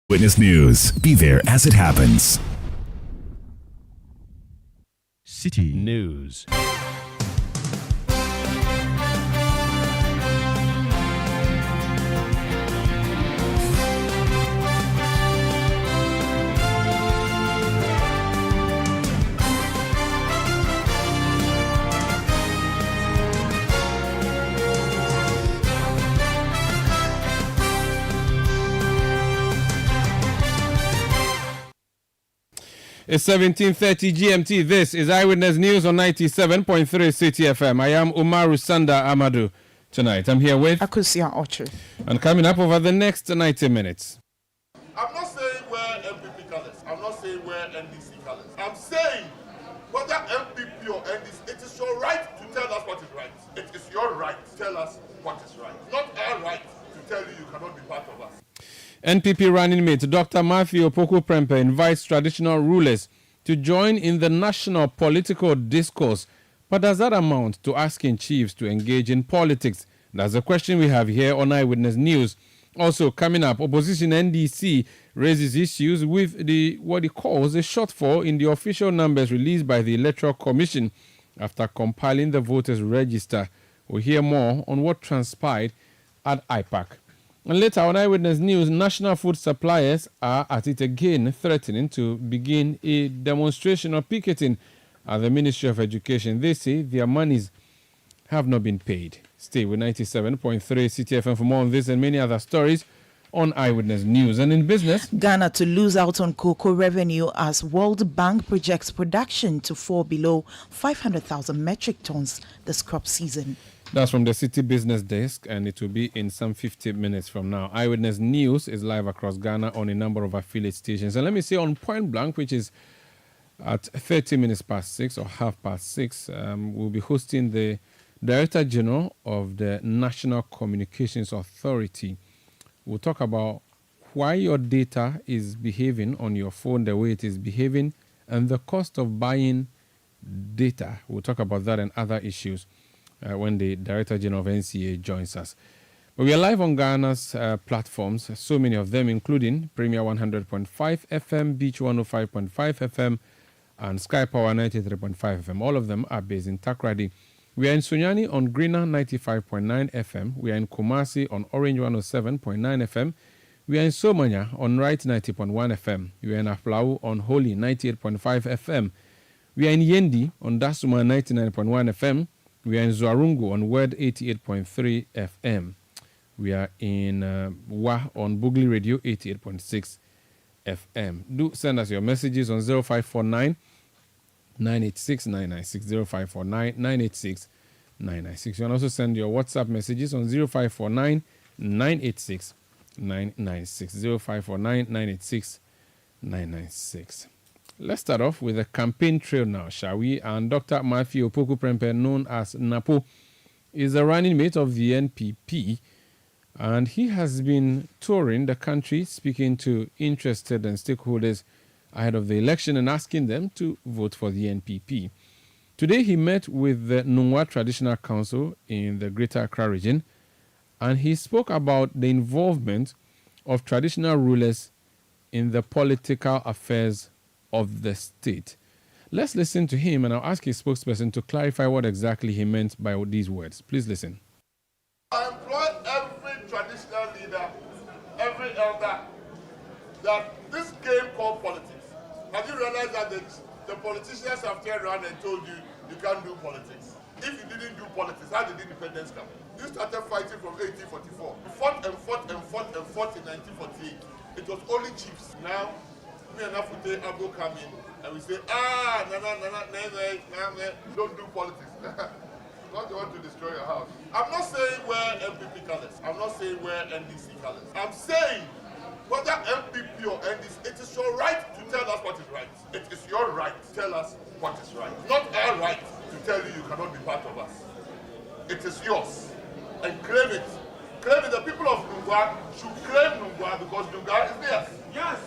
Witness News. Be there as it happens. City News. It's 17:30 GMT. This is Eyewitness News on 97.3 Citi FM. I am Umaru Sanda Amadou. Tonight, I'm here with Akusia Ocho. And coming up over the next 90 minutes. I'm not saying wear MPP colors. I'm not saying wear NDC colors. I'm saying whether MPP or NDC, it is your right to tell us what is right. It is your right to tell us what is right. Not our right to tell you you cannot be part of us. NPP running mate Dr. Matthew Opoku Prempeh invites traditional rulers to join in the national political discourse. But does that amount to asking chiefs to engage in politics? That's a question we have here on Eyewitness News. Also coming up, opposition NDC raises issues with what it calls a shortfall in the official numbers released by the Electoral Commission after compiling the voters' register. We'll hear more on what transpired at IPAC. And later on Eyewitness News, national food suppliers are at it again, threatening to begin a demonstration or picketing at the Ministry of Education. They say their monies have not been paid. Stay with 97.3 Citi FM for more on this and many other stories on Eyewitness News. And in business, Ghana to lose out on cocoa revenue as World Bank projects production to fall below 500,000 metric tons this crop season. That's from the Citi Business Desk, and it will be in some 50 minutes from now. Eyewitness News is live across Ghana on a number of affiliate stations. And let me say on Point Blank, which is at 30 minutes past 6 or half past 6, we'll be hosting the Director General of the National Communications Authority. We'll talk about why your data is behaving on your phone the way it is behaving and the cost of buying data. We'll talk about that and other issues when the Director General of NCA joins us. But we are live on Ghana's platforms, so many of them, including Premier 100.5 FM, Beach 105.5 FM, and Sky Power 93.5 FM. All of them are based in Takrady. We are in Sunyani on Greener 95.9 FM. We are in Kumasi on Orange 107.9 FM. We are in Somanya on Right 90.1 FM. We are in Aflau on Holy 98.5 FM. We are in Yendi on Dasuma 99.1 FM. We are in Zuarungu on Word 88.3 FM. We are in Wa on Bugli Radio 88.6 FM. Do send us your messages on 0549 986 996 0549 986 996. You can also send your WhatsApp messages on 0549 986 996 0549 986 996. Let's start off with the campaign trail now, shall we? And Dr. Matthew Opoku Prempeh, known as Napo, is a running mate of the NPP, and he has been touring the country, speaking to interested and stakeholders ahead of the election and asking them to vote for the NPP. Today he met with the Nungwa Traditional Council in the Greater Accra region, and he spoke about the involvement of traditional rulers in the political affairs of the state. Let's listen to him, and I'll ask his spokesperson to clarify what exactly he meant by these words. Please listen. I employ every traditional leader, every elder, that this game called politics. Have you realized that the politicians have turned around and told you you can't do politics? If you didn't do politics, how did independence come? You started fighting from 1844. You fought and fought and fought and fought in 1948. It was only chiefs. Now, me and Afute Abo come in and we say, don't do politics. Not the one to destroy your house. I'm not saying wear MPP colors. I'm not saying wear NDC colors. I'm saying whether MPP or NDC, it is your right to tell us what is right. It is your right to tell us what is right. Not our right to tell you you cannot be part of us. It is yours. And claim it. Claim it. The people of Nungwa should claim Nungwa because Nungwa is theirs. Yes.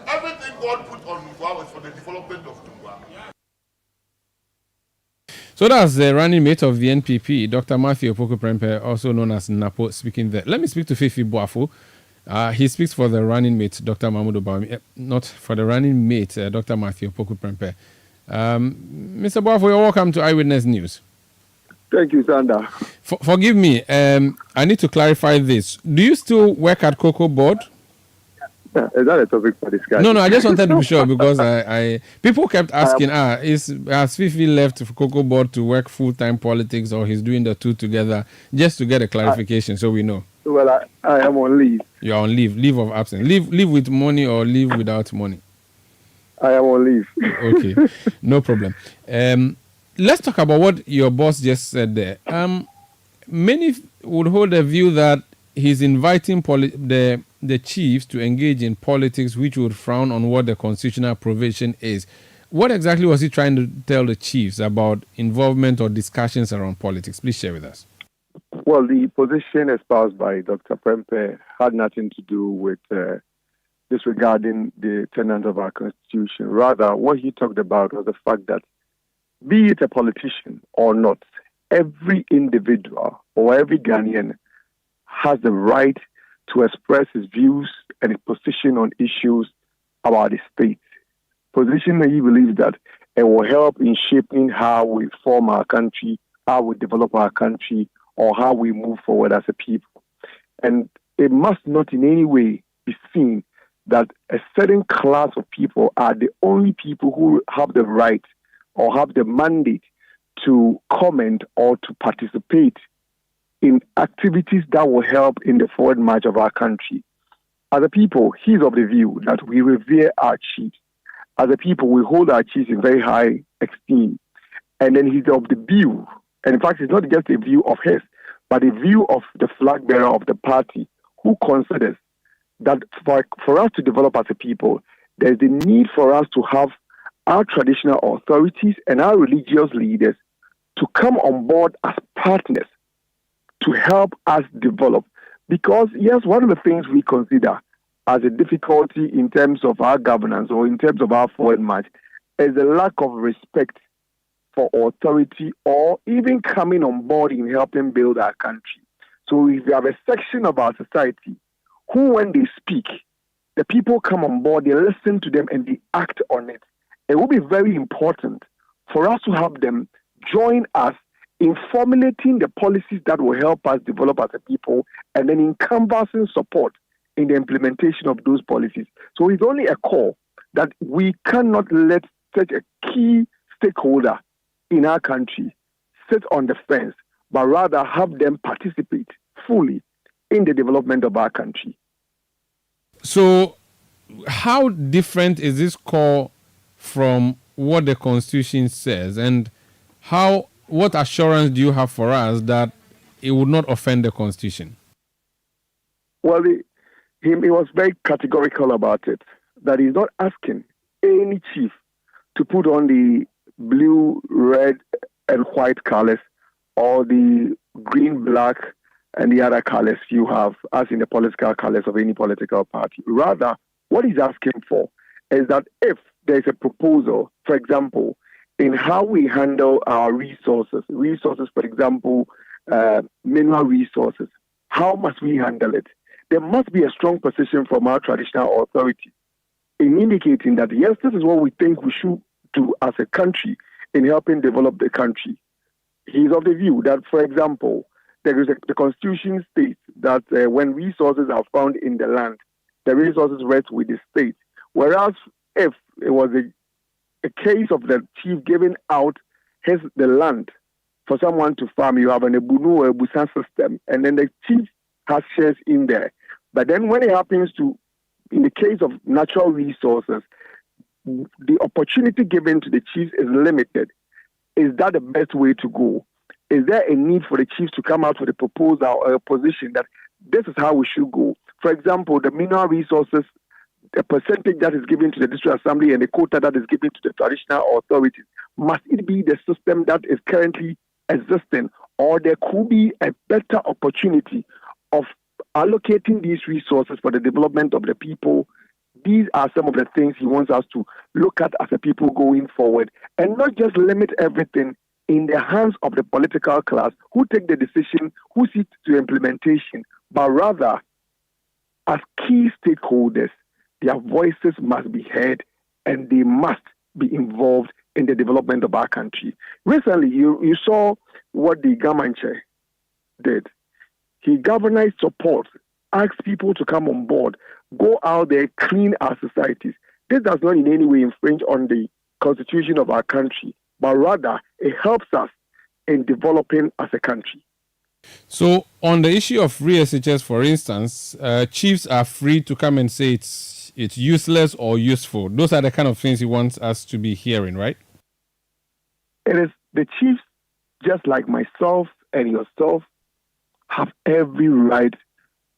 Everything God put on Nungwa was for the development of Nungwa. So that's the running mate of the NPP, Dr. Matthew Opoku Prempeh, also known as Napo, speaking there. Let me speak to Fifi Boafo, He speaks for the running mate, Dr. Mahmoud Obawemi, not for the running mate, Dr. Matthew Poku Prempeh. Mr. Boafo, you're welcome to Eyewitness News. Thank you, Sandra. Forgive me, I need to clarify this. Do you still work at Cocoa Board? Is that a topic for discussion? No, I just wanted to be sure because people kept asking, has Fifi left Cocoa Board to work full-time politics or he's doing the two together? Just to get a clarification so we know. Well, I am on leave. You're on leave of absence. Leave with money or leave without money? I am on leave. Okay, no problem. Let's talk about what your boss just said there. Many would hold a view that he's inviting the chiefs to engage in politics, which would frown on what the constitutional provision is. What exactly was he trying to tell the chiefs about involvement or discussions around politics? Please share with us. Well, the position espoused by Dr. Prempeh had nothing to do with disregarding the tenets of our constitution. Rather, what he talked about was the fact that, be it a politician or not, every individual or every Ghanaian has the right to express his views and his position on issues about the state. Position that he believes that it will help in shaping how we form our country, how we develop our country, or how we move forward as a people. And it must not in any way be seen that a certain class of people are the only people who have the right or have the mandate to comment or to participate in activities that will help in the forward march of our country. As a people, he's of the view that we revere our chiefs. As a people, we hold our chiefs in very high esteem. And then he's of the view, and in fact, it's not just a view of his, but a view of the flag bearer of the party who considers that for us to develop as a people, there's the need for us to have our traditional authorities and our religious leaders to come on board as partners to help us develop. Because, yes, one of the things we consider as a difficulty in terms of our governance or in terms of our forward march is the lack of respect for authority or even coming on board in helping build our country. So if we have a section of our society who, when they speak, the people come on board, they listen to them and they act on it, it will be very important for us to have them join us in formulating the policies that will help us develop as a people and then in canvassing support in the implementation of those policies. So it's only a call that we cannot let such a key stakeholder in our country sit on the fence, but rather have them participate fully in the development of our country. So how different is this call from what the Constitution says, and what assurance do you have for us that it would not offend the Constitution? Well, he was very categorical about it, that he's not asking any chief to put on the blue, red, and white colors or the green, black, and the other colors you have as in the political colors of any political party. Rather, what he's asking for is that if there's a proposal, for example, in how we handle our resources, for example, mineral resources, how must we handle it? There must be a strong position from our traditional authority in indicating that, yes, this is what we think we should do as a country in helping develop the country. He's of the view that, for example, the Constitution states that when resources are found in the land, the resources rest with the state. Whereas if it was a case of the chief giving out the land for someone to farm, you have an Ebunu or Ebusan system, and then the chief has shares in there. But then when it happens to, in the case of natural resources, the opportunity given to the chiefs is limited. Is that the best way to go? Is there a need for the chiefs to come out with a proposal or a position that this is how we should go? For example, the mineral resources, the percentage that is given to the district assembly and the quota that is given to the traditional authorities, must it be the system that is currently existing, or there could be a better opportunity of allocating these resources for the development of the people? These are some of the things he wants us to look at as a people going forward, and not just limit everything in the hands of the political class who take the decision, who see to implementation, but rather as key stakeholders, their voices must be heard and they must be involved in the development of our country. Recently, you saw what the government chair did. He galvanized support, asked people to come on board, go out there, clean our societies. This does not in any way infringe on the constitution of our country, but rather it helps us in developing as a country. So, on the issue of free SHS, for instance, chiefs are free to come and say it's useless or useful. Those are the kind of things he wants us to be hearing, right? It is the chiefs, just like myself and yourself, have every right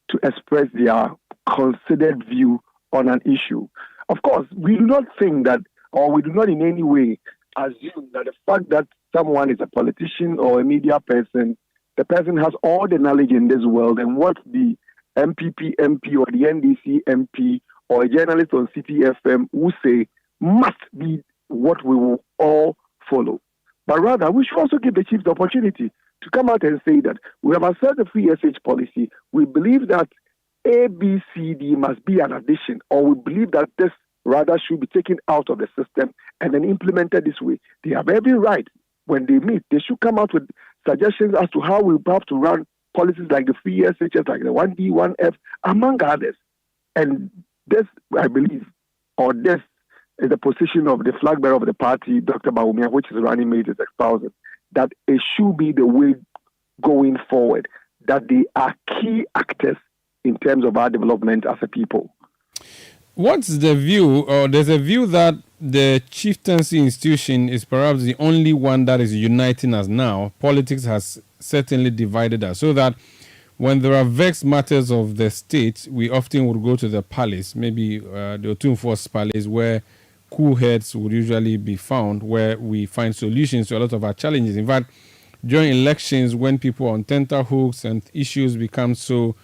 to express their considered view on an issue. Of course, we do not think that, or we do not in any way assume that the fact that someone is a politician or a media person, the person has all the knowledge in this world, and what the MPP MP or the NDC MP or a journalist on Citi FM will say must be what we will all follow. But rather, we should also give the chiefs the opportunity to come out and say that we have assessed the free SH policy. We believe that A, B, C, D must be an addition, or we believe that this rather should be taken out of the system and then implemented this way. They have every right. When they meet, they should come out with suggestions as to how we have to run policies like the free SHS, like the 1D, 1F, among others. And this, I believe, or this is the position of the flag bearer of the party, Dr. Bawumia, which is running mate, is espousing, that it should be the way going forward, that they are key actors in terms of our development as a people. What's the view, or there's a view that the chieftaincy institution is perhaps the only one that is uniting us now. Politics has certainly divided us, so that when there are vexed matters of the state, we often would go to the palace, maybe the Otumfuo's palace, where cool heads would usually be found, where we find solutions to a lot of our challenges. In fact, during elections, when people are on tenterhooks and issues become so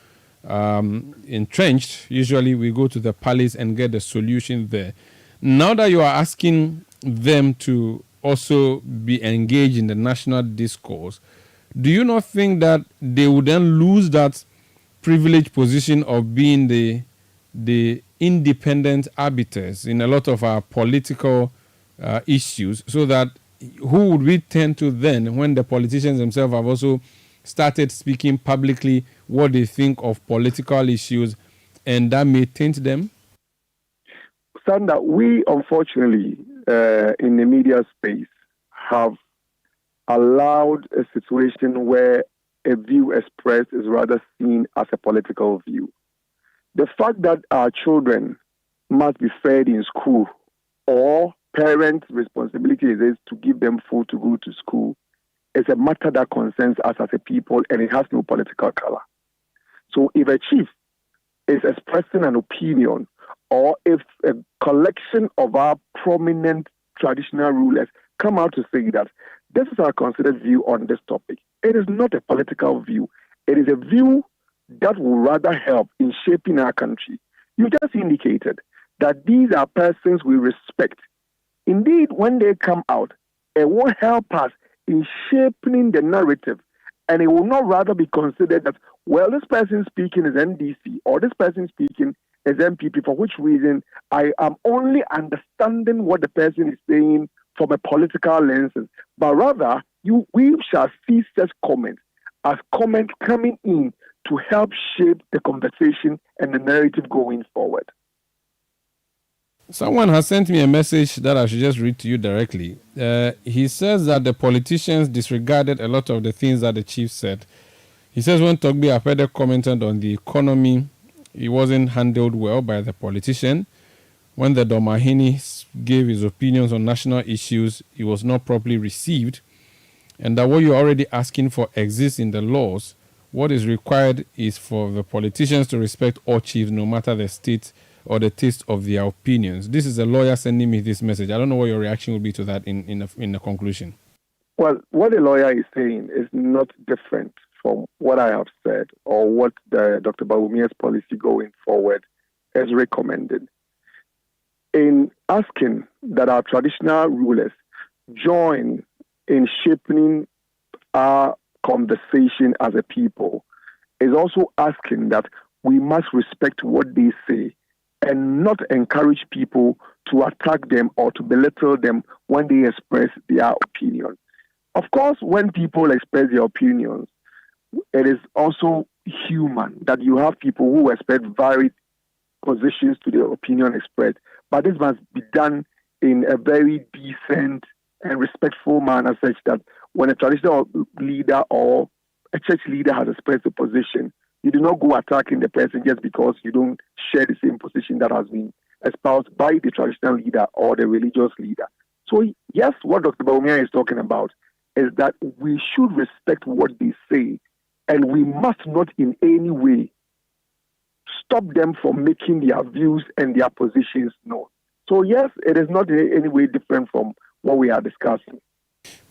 entrenched, usually we go to the palace and get the solution there. Now that you are asking them to also be engaged in the national discourse, do you not think that they would then lose that privileged position of being the independent arbiters in a lot of our political issues, so that who would we turn to then when the politicians themselves have also started speaking publicly what they think of political issues, and that may taint them? Sandra, we unfortunately in the media space have allowed a situation where a view expressed is rather seen as a political view. The fact that our children must be fed in school, or parents' responsibility is to give them food to go to school, is a matter that concerns us as a people, and it has no political color. So if a chief is expressing an opinion, or if a collection of our prominent traditional rulers come out to say that this is our considered view on this topic, it is not a political view. It is a view that will rather help in shaping our country. You just indicated that these are persons we respect. Indeed, when they come out, it will help us in shaping the narrative, and it will not rather be considered that, well, this person speaking is NDC or this person speaking is MPP, for which reason I am only understanding what the person is saying from a political lens, but rather we shall see such comments as comments coming in to help shape the conversation and the narrative going forward. Someone has sent me a message that I should just read to you directly. He says that the politicians disregarded a lot of the things that the chief said. He says when Togbi Apede commented on the economy, it wasn't handled well by the politician. When the Domahini gave his opinions on national issues, it was not properly received. And that what you're already asking for exists in the laws. What is required is for the politicians to respect all chiefs, no matter the state or the taste of their opinions. This is a lawyer sending me this message. I don't know what your reaction will be to that in the conclusion. Well, what the lawyer is saying is not different from what I have said or what the Dr. Bawumia's policy going forward is recommended. In asking that our traditional rulers join in shaping our conversation as a people, is also asking that we must respect what they say and not encourage people to attack them or to belittle them when they express their opinion. Of course, when people express their opinions, it is also human that you have people who express varied positions to their opinion expressed. But this must be done in a very decent and respectful manner, such that when a traditional leader or a church leader has expressed a position, you do not go attacking the person just because you don't share the same position that has been espoused by the traditional leader or the religious leader. So yes, what Dr. Bawumia is talking about is that we should respect what they say, and we must not in any way stop them from making their views and their positions known. So yes, it is not in any way different from what we are discussing.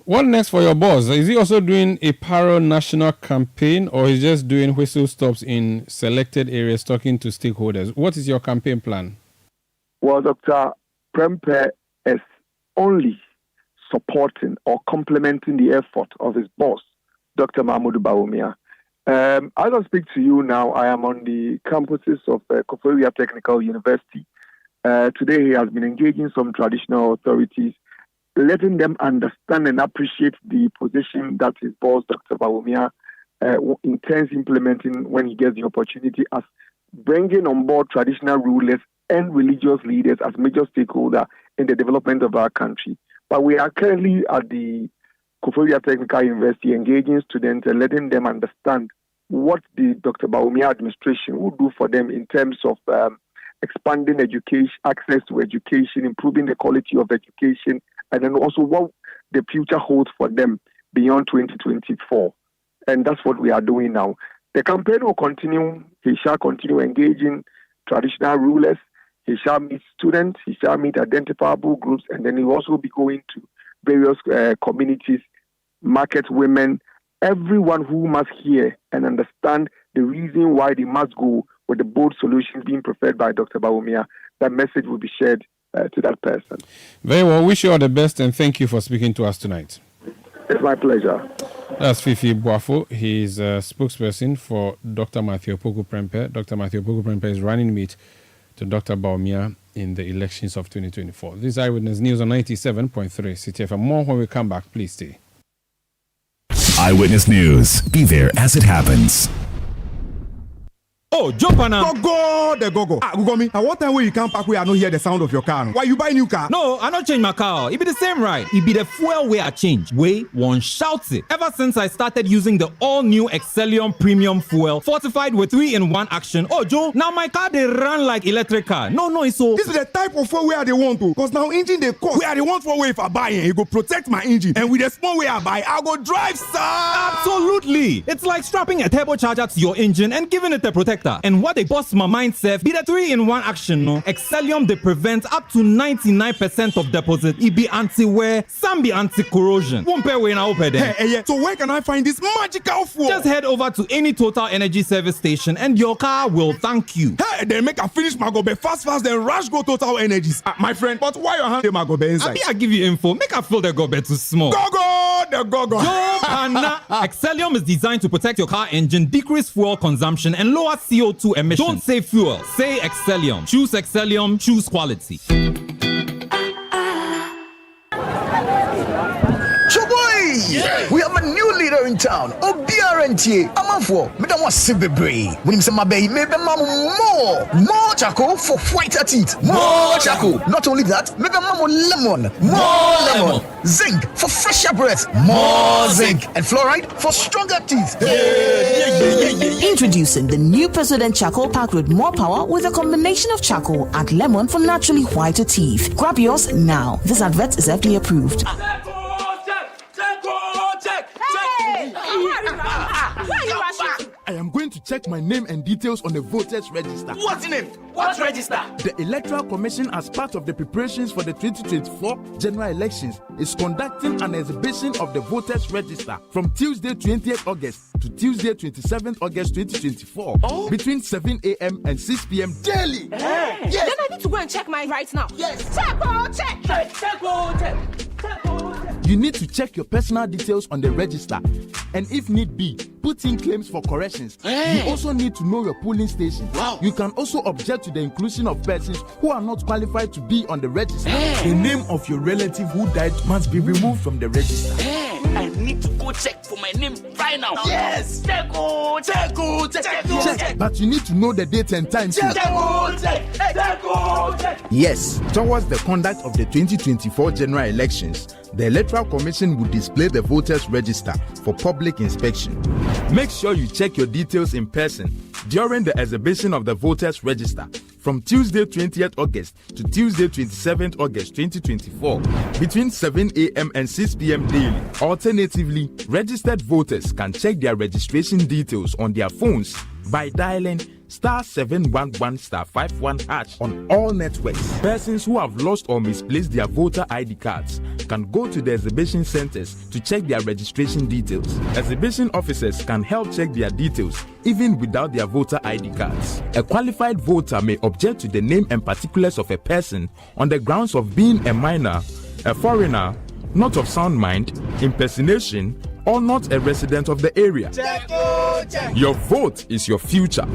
What next for your boss? Is he also doing a national campaign, or is he just doing whistle stops in selected areas talking to stakeholders? What is your campaign plan? Well, Dr. Prempeh is only supporting or complementing the effort of his boss, Dr. Mahmoud Bawumia. As I speak to you now, I am on the campuses of Koforia Technical University. Today he has been engaging some traditional authorities, letting them understand and appreciate the position that his boss, Dr. Bawumia, intends implementing when he gets the opportunity, as bringing on board traditional rulers and religious leaders as major stakeholders in the development of our country. But we are currently at the Koforia Technical University engaging students and letting them understand what the Dr. Bawumia administration will do for them in terms of expanding education, access to education, improving the quality of education, and then also what the future holds for them beyond 2024. And that's what we are doing now. The campaign will continue. He shall continue engaging traditional rulers. He shall meet students. He shall meet identifiable groups. And then he will also be going to various communities, market women, everyone who must hear and understand the reason why they must go with the bold solutions being preferred by Dr. Bawumia. That message will be shared to that person. Very well. Wish you all the best, and thank you for speaking to us tonight. It's my pleasure. That's Fifi Boafo. He's a spokesperson for Dr. Matthew Opoku Prempeh. Dr. Matthew Opoku Prempeh is running mate to Dr. Bawumia in the elections of 2024. This is Eyewitness News on 97.3 Citi FM. More when we come back. Please stay. Eyewitness News. Be there as it happens. Oh, jump on now. Go. Gugomi, at what time will you come back where I don't hear the sound of your car? Why you buy new car? No, I not change my car. It be the same ride. It be the fuel way I change. Way one shouts it. Ever since I started using the all-new Excellium Premium Fuel, fortified with 3-in-1 action. Oh, Joe, now my car they run like electric car. No, it's so. This is the type of fuel where they want to. Because now engine they cost. Where they want for way if I buy it, it go protect my engine. And with the small way I buy, I go drive, sir. Absolutely. It's like strapping a turbocharger to your engine and giving it a protector. And what they bust my mind, Seth, be the 3-in-1 action, no? Excellium, they prevent up to 99% of deposit. It be anti-wear, some be anti-corrosion. Won't pay when I open them. Hey, so where can I find this magical fuel? Just head over to any Total Energy service station and your car will thank you. Hey, they make a finish my gobe fast, then rush go Total Energies. My friend, but why your hand my gobe inside? I give you info. Make a fill the gobe too small. Go. Excellium is designed to protect your car engine, decrease fuel consumption, and lower CO2 emissions. Don't say fuel, say Excellium. Choose Excellium, choose quality. Yeah. We have a new leader in town. OBRNTA. I'm for me. Don't want to be when you say my baby, maybe more charcoal for whiter teeth. More charcoal. Not only that, maybe lemon. More lemon. Zinc for fresher breath. More zinc. And fluoride for stronger teeth. Yeah. Introducing the new President Charcoal Pack with more power with a combination of charcoal and lemon for naturally whiter teeth. Grab yours now. This advert is FDA approved. I am going to check my name and details on the voters register. What's name? What register? The Electoral Commission, as part of the preparations for the 2024 general elections, is conducting an exhibition of the voters register from Tuesday 20th August to Tuesday 27th August 2024 between 7 a.m. and 6 p.m. daily. Yes. Then I need to go and check mine right now. Yes. Check. You need to check your personal details on the register, and if need be, put in claims for corrections. You also need to know your polling station. You can also object to the inclusion of persons who are not qualified to be on the register. The name of your relative who died must be removed from the register. I need to go check for my name right now. Yes! Check. But you need to know the date and time too. Yes, towards the conduct of the 2024 general elections, the Electoral Commission will display the voters' register for public inspection. Make sure you check your details in person during the exhibition of the voters' register from Tuesday 20th August to Tuesday 27th August 2024 between 7 a.m. and 6 p.m. daily. Alternatively, registered voters can check their registration details on their phones by dialing *711*51# on all networks. Persons who have lost or misplaced their voter ID cards can go to the exhibition centers to check their registration details. Exhibition officers can help check their details even without their voter ID cards. A qualified voter may object to the name and particulars of a person on the grounds of being a minor, a foreigner, not of sound mind, impersonation, or not a resident of the area. Check. Your vote is your future.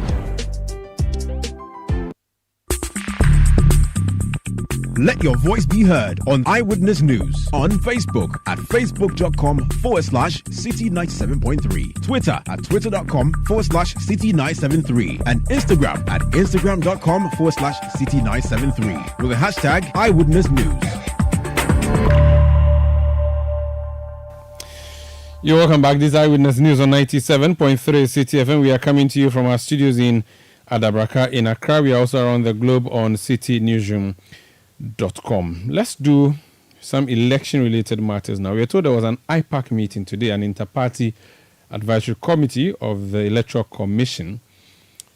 Let your voice be heard on Eyewitness News on Facebook at facebook.com/Citi97.3, Twitter at twitter.com/Citi973, and Instagram at instagram.com/Citi973 with the hashtag Eyewitness News. You're welcome back. This is Eyewitness News on 97.3 Citi FM. We are coming to you from our studios in Adabraka in Accra. We are also around the globe on Newsroom.com. Let's do some election-related matters now. We are told there was an IPAC meeting today, an inter-party advisory committee of the Electoral Commission.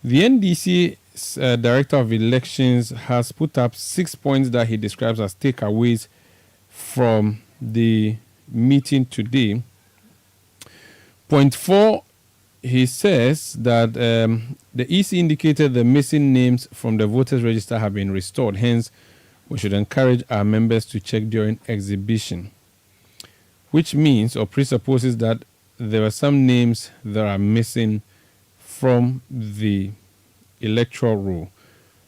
The NDC's Director of Elections has put up 6 points that he describes as takeaways from the meeting today. Point 4, he says that the EC indicated the missing names from the voters' register have been restored. Hence, we should encourage our members to check during exhibition, which means or presupposes that there are some names that are missing from the electoral roll.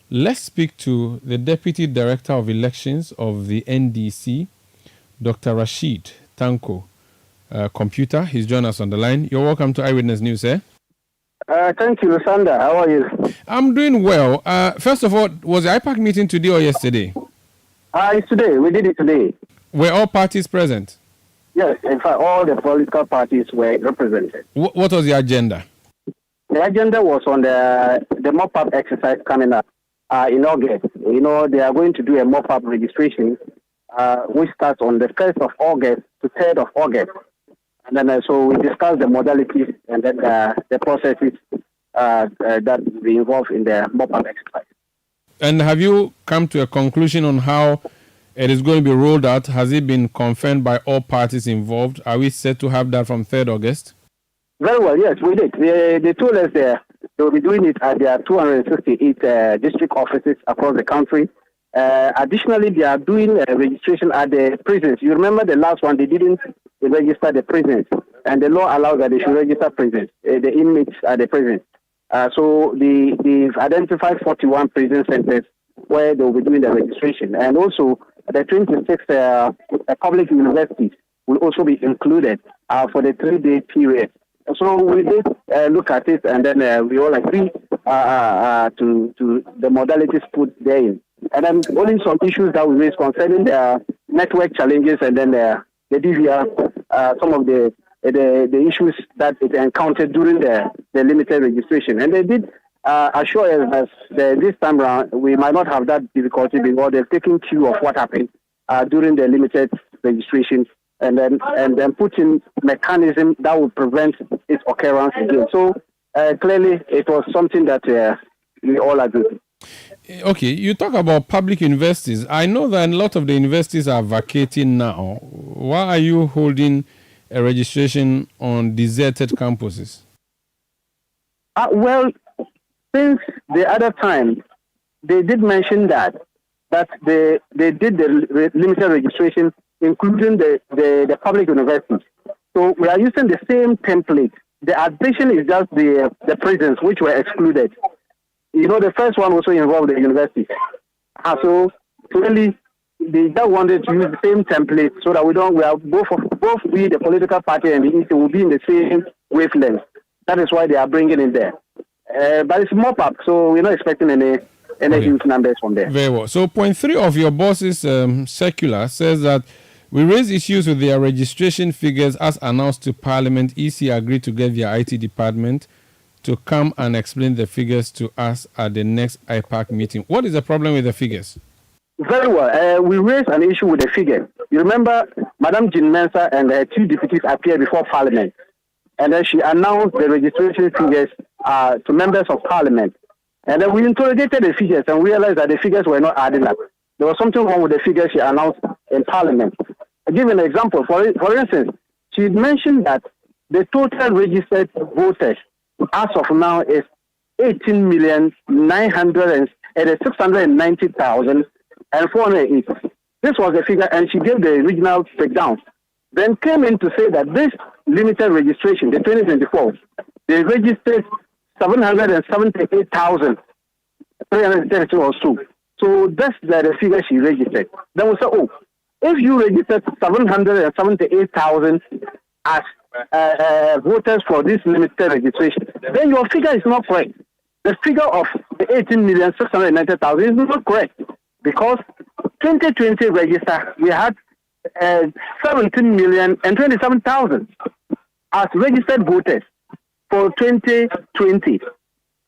Let's speak to the Deputy Director of Elections of the NDC, Dr. Rashid Tanko. Computer. He's joined us on the line. You're welcome to Eyewitness News, sir. Thank you, Lusanda. How are you? I'm doing well. First of all, was the IPAC meeting today or yesterday? It's today. We did it today. Were all parties present? Yes. In fact, all the political parties were represented. What was the agenda? The agenda was on the mop-up exercise coming up in August. You know, they are going to do a mop-up registration, which starts on the 1st of August to 3rd of August. And then so we discussed the modalities and then the processes that will be involved in the mop-up exercise. And have you come to a conclusion on how it is going to be rolled out? Has it been confirmed by all parties involved? Are we set to have that from 3rd August? Very well, yes, we did. They told us they will be doing it at their 268 district offices across the country. Additionally, they are doing registration at the prisons. You remember the last one, they didn't register the prisons, and the law allows that they should register prisons, the inmates at the prisons. So they've identified 41 prison centers where they will be doing the registration. And also, the 26 public universities will also be included for the 3-day period. So we did look at it, and then we all agree to the modalities put therein. And then only some issues that we raised concerning the network challenges and then the DVR, some of the issues that it encountered during the limited registration. And they did assure us that this time around we might not have that difficulty because they've taken cue of what happened during the limited registration and then put in mechanism that would prevent its occurrence again. So clearly it was something that we all agreed. Okay, you talk about public universities. I know that a lot of the universities are vacating now. Why are you holding a registration on deserted campuses? Well, since the other time, they did mention that they did the limited registration including the public universities. So we are using the same template. The addition is just the prisons which were excluded. You know, the first one also involved the university. So clearly, they just wanted to use the same template so that we are both we, the political party, and the EC will be in the same wavelength. That is why they are bringing it there. But it's mop up, so we're not expecting any huge numbers from there. Very well. So point 3 of your boss's circular says that we raise issues with their registration figures as announced to Parliament. EC agreed to get their IT department to come and explain the figures to us at the next IPAC meeting. What is the problem with the figures? Very well. We raised an issue with the figure. You remember Madam Jean Mensah and her 2 deputies appeared before Parliament. And then she announced the registration figures to members of Parliament. And then we interrogated the figures and realized that the figures were not adding up. There was something wrong with the figures she announced in Parliament. I'll give you an example. For instance, she mentioned that the total registered voters as of now is 18,690,408. This was the figure, and she gave the original breakdown. Then came in to say that this limited registration, the 2024, they registered 778,332 or so. So that's the figure she registered. Then we said, if you registered 778,000 as voters for this limited registration, then your figure is not correct. The figure of the 18,690,000 is not correct because 2020 register, we had 17,027,000 as registered voters for 2020.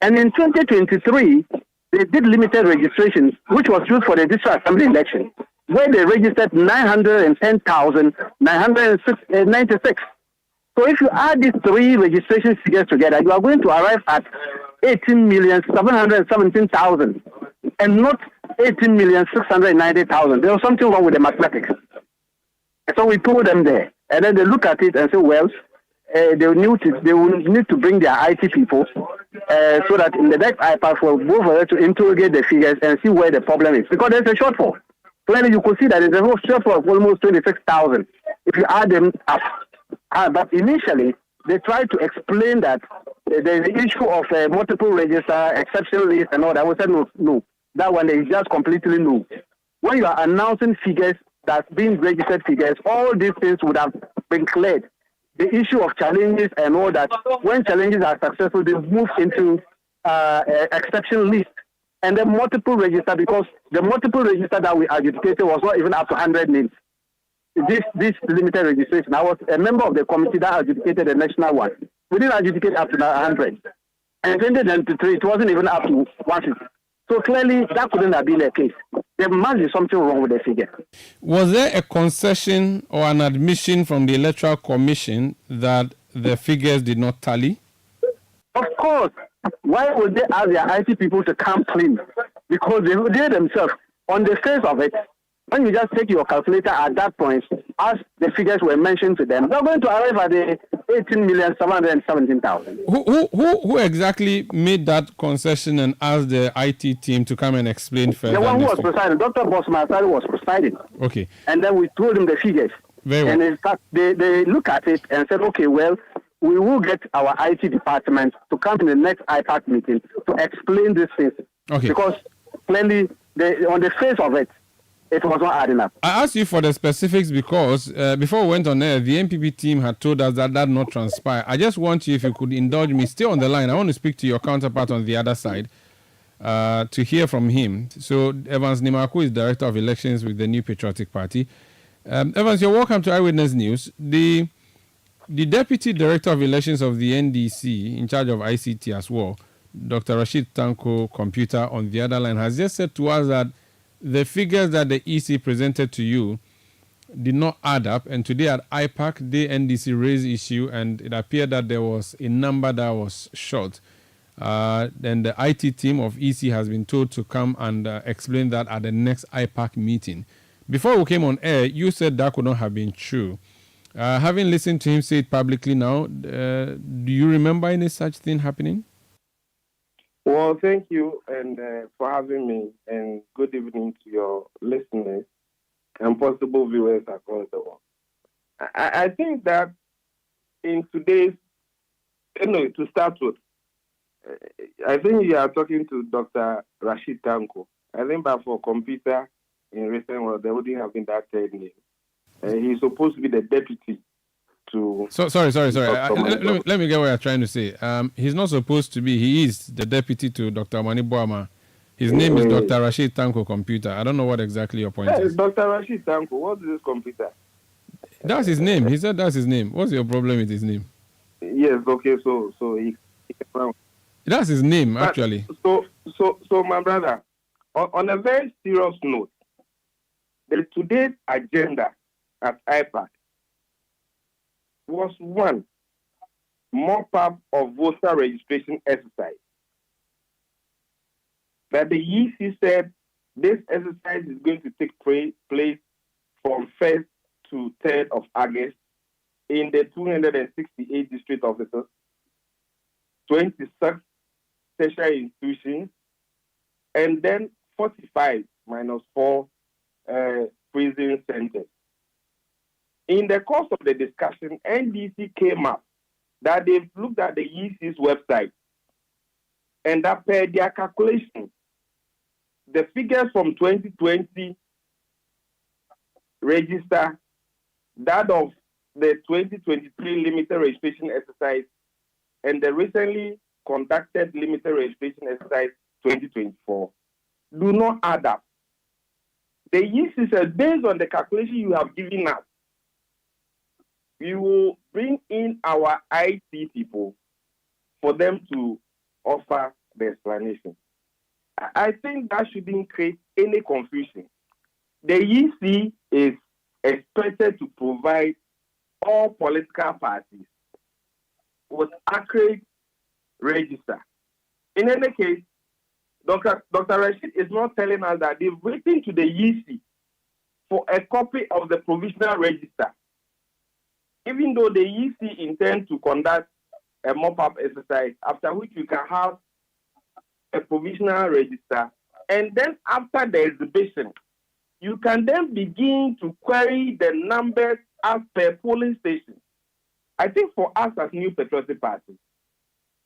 And in 2023, they did limited registration, which was used for the district assembly election, where they registered 910,996. So if you add these 3 registration figures together, you are going to arrive at 18,717,000 and not 18,690,000. There was something wrong with the mathematics. So we told them there. And then they look at it and say, well, they will need to bring their IT people so that in the next IPAC we'll go for them to interrogate the figures and see where the problem is. Because there's a shortfall. Clearly, you could see that there's a shortfall of almost 26,000 if you add them up. But initially, they tried to explain that there's the issue of multiple register, exception list, and all that. We said, no. That one is just completely new. When you are announcing figures that's being registered figures, all these things would have been cleared. The issue of challenges and all that, when challenges are successful, they move into exception list. And then multiple register, because the multiple register that we adjudicated was not even up to 100 names. This limited registration, I was a member of the committee that adjudicated the national one. We didn't adjudicate up to 100. And in 2023, it wasn't even up to 150. So clearly, that couldn't have been the case. There must be something wrong with the figure. Was there a concession or an admission from the Electoral Commission that the figures did not tally? Of course. Why would they ask their IT people to come clean? Because they themselves, on the face of it, when you just take your calculator at that point, as the figures were mentioned to them, they're going to arrive at the 18,717,000. Who exactly made that concession and asked the IT team to come and explain further? The one who was presiding, Dr. Bosmasari was presiding. Okay. And then we told him the figures. Very well. And in fact, they look at it and said, okay, well, we will get our IT department to come in the next IPAC meeting to explain these things. Okay. Because clearly, on the face of it, it was not adding up. I asked you for the specifics because before we went on air, the MPP team had told us that not transpire. I just want you, if you could indulge me, stay on the line. I want to speak to your counterpart on the other side to hear from him. So Evans Nimaku is Director of Elections with the New Patriotic Party. Evans, you're welcome to Eyewitness News. The Deputy Director of Elections of the NDC, in charge of ICT as well, Dr. Rashid Tanko Computer on the other line, has just said to us that the figures that the EC presented to you did not add up, and today at IPAC, the NDC raised issue, and it appeared that there was a number that was short. Then the IT team of EC has been told to come and explain that at the next IPAC meeting. Before we came on air, you said that could not have been true. Having listened to him say it publicly now, do you remember any such thing happening? Well, thank you and for having me, and good evening to your listeners. and possible viewers across the world. I think that in today's, to start with, I think you are talking to Dr. Rashid Tanko. I think but for computer in recent world, there wouldn't have been that third name. He's supposed to be the deputy to... Sorry. Let me get what you're trying to say. He's not supposed to be. He is the deputy to Dr. Mani Boama. His name is Dr. Rashid Tanko Computer. I don't know what exactly your point is. Dr. Rashid Tanko, what is this computer? That's his name. He said that's his name. What's your problem with his name? Yes, okay, so he that's his name, actually. So my brother, on a very serious note, today's agenda at IPAC was one, mop up of voter registration exercise. That the EC said this exercise is going to take place from 1st to 3rd of August in the 268 district offices, 26 tertiary institutions, and then 45 minus 4 prison centers. In the course of the discussion, NDC came up that they've looked at the EC's website and that per their calculation, the figures from 2020 register that of the 2023 limited registration exercise and the recently conducted limited registration exercise 2024 do not add up. The EC says, based on the calculation you have given us, we will bring in our IT people for them to offer the explanation. I think that shouldn't create any confusion. The EC is expected to provide all political parties with accurate register. In any case, Dr. Rashid is not telling us that they've written to the EC for a copy of the provisional register, even though the EC intends to conduct a mop-up exercise, after which we can have a provisional register, and then after the exhibition, you can then begin to query the numbers as per polling station. I think for us as New Patriotic Party,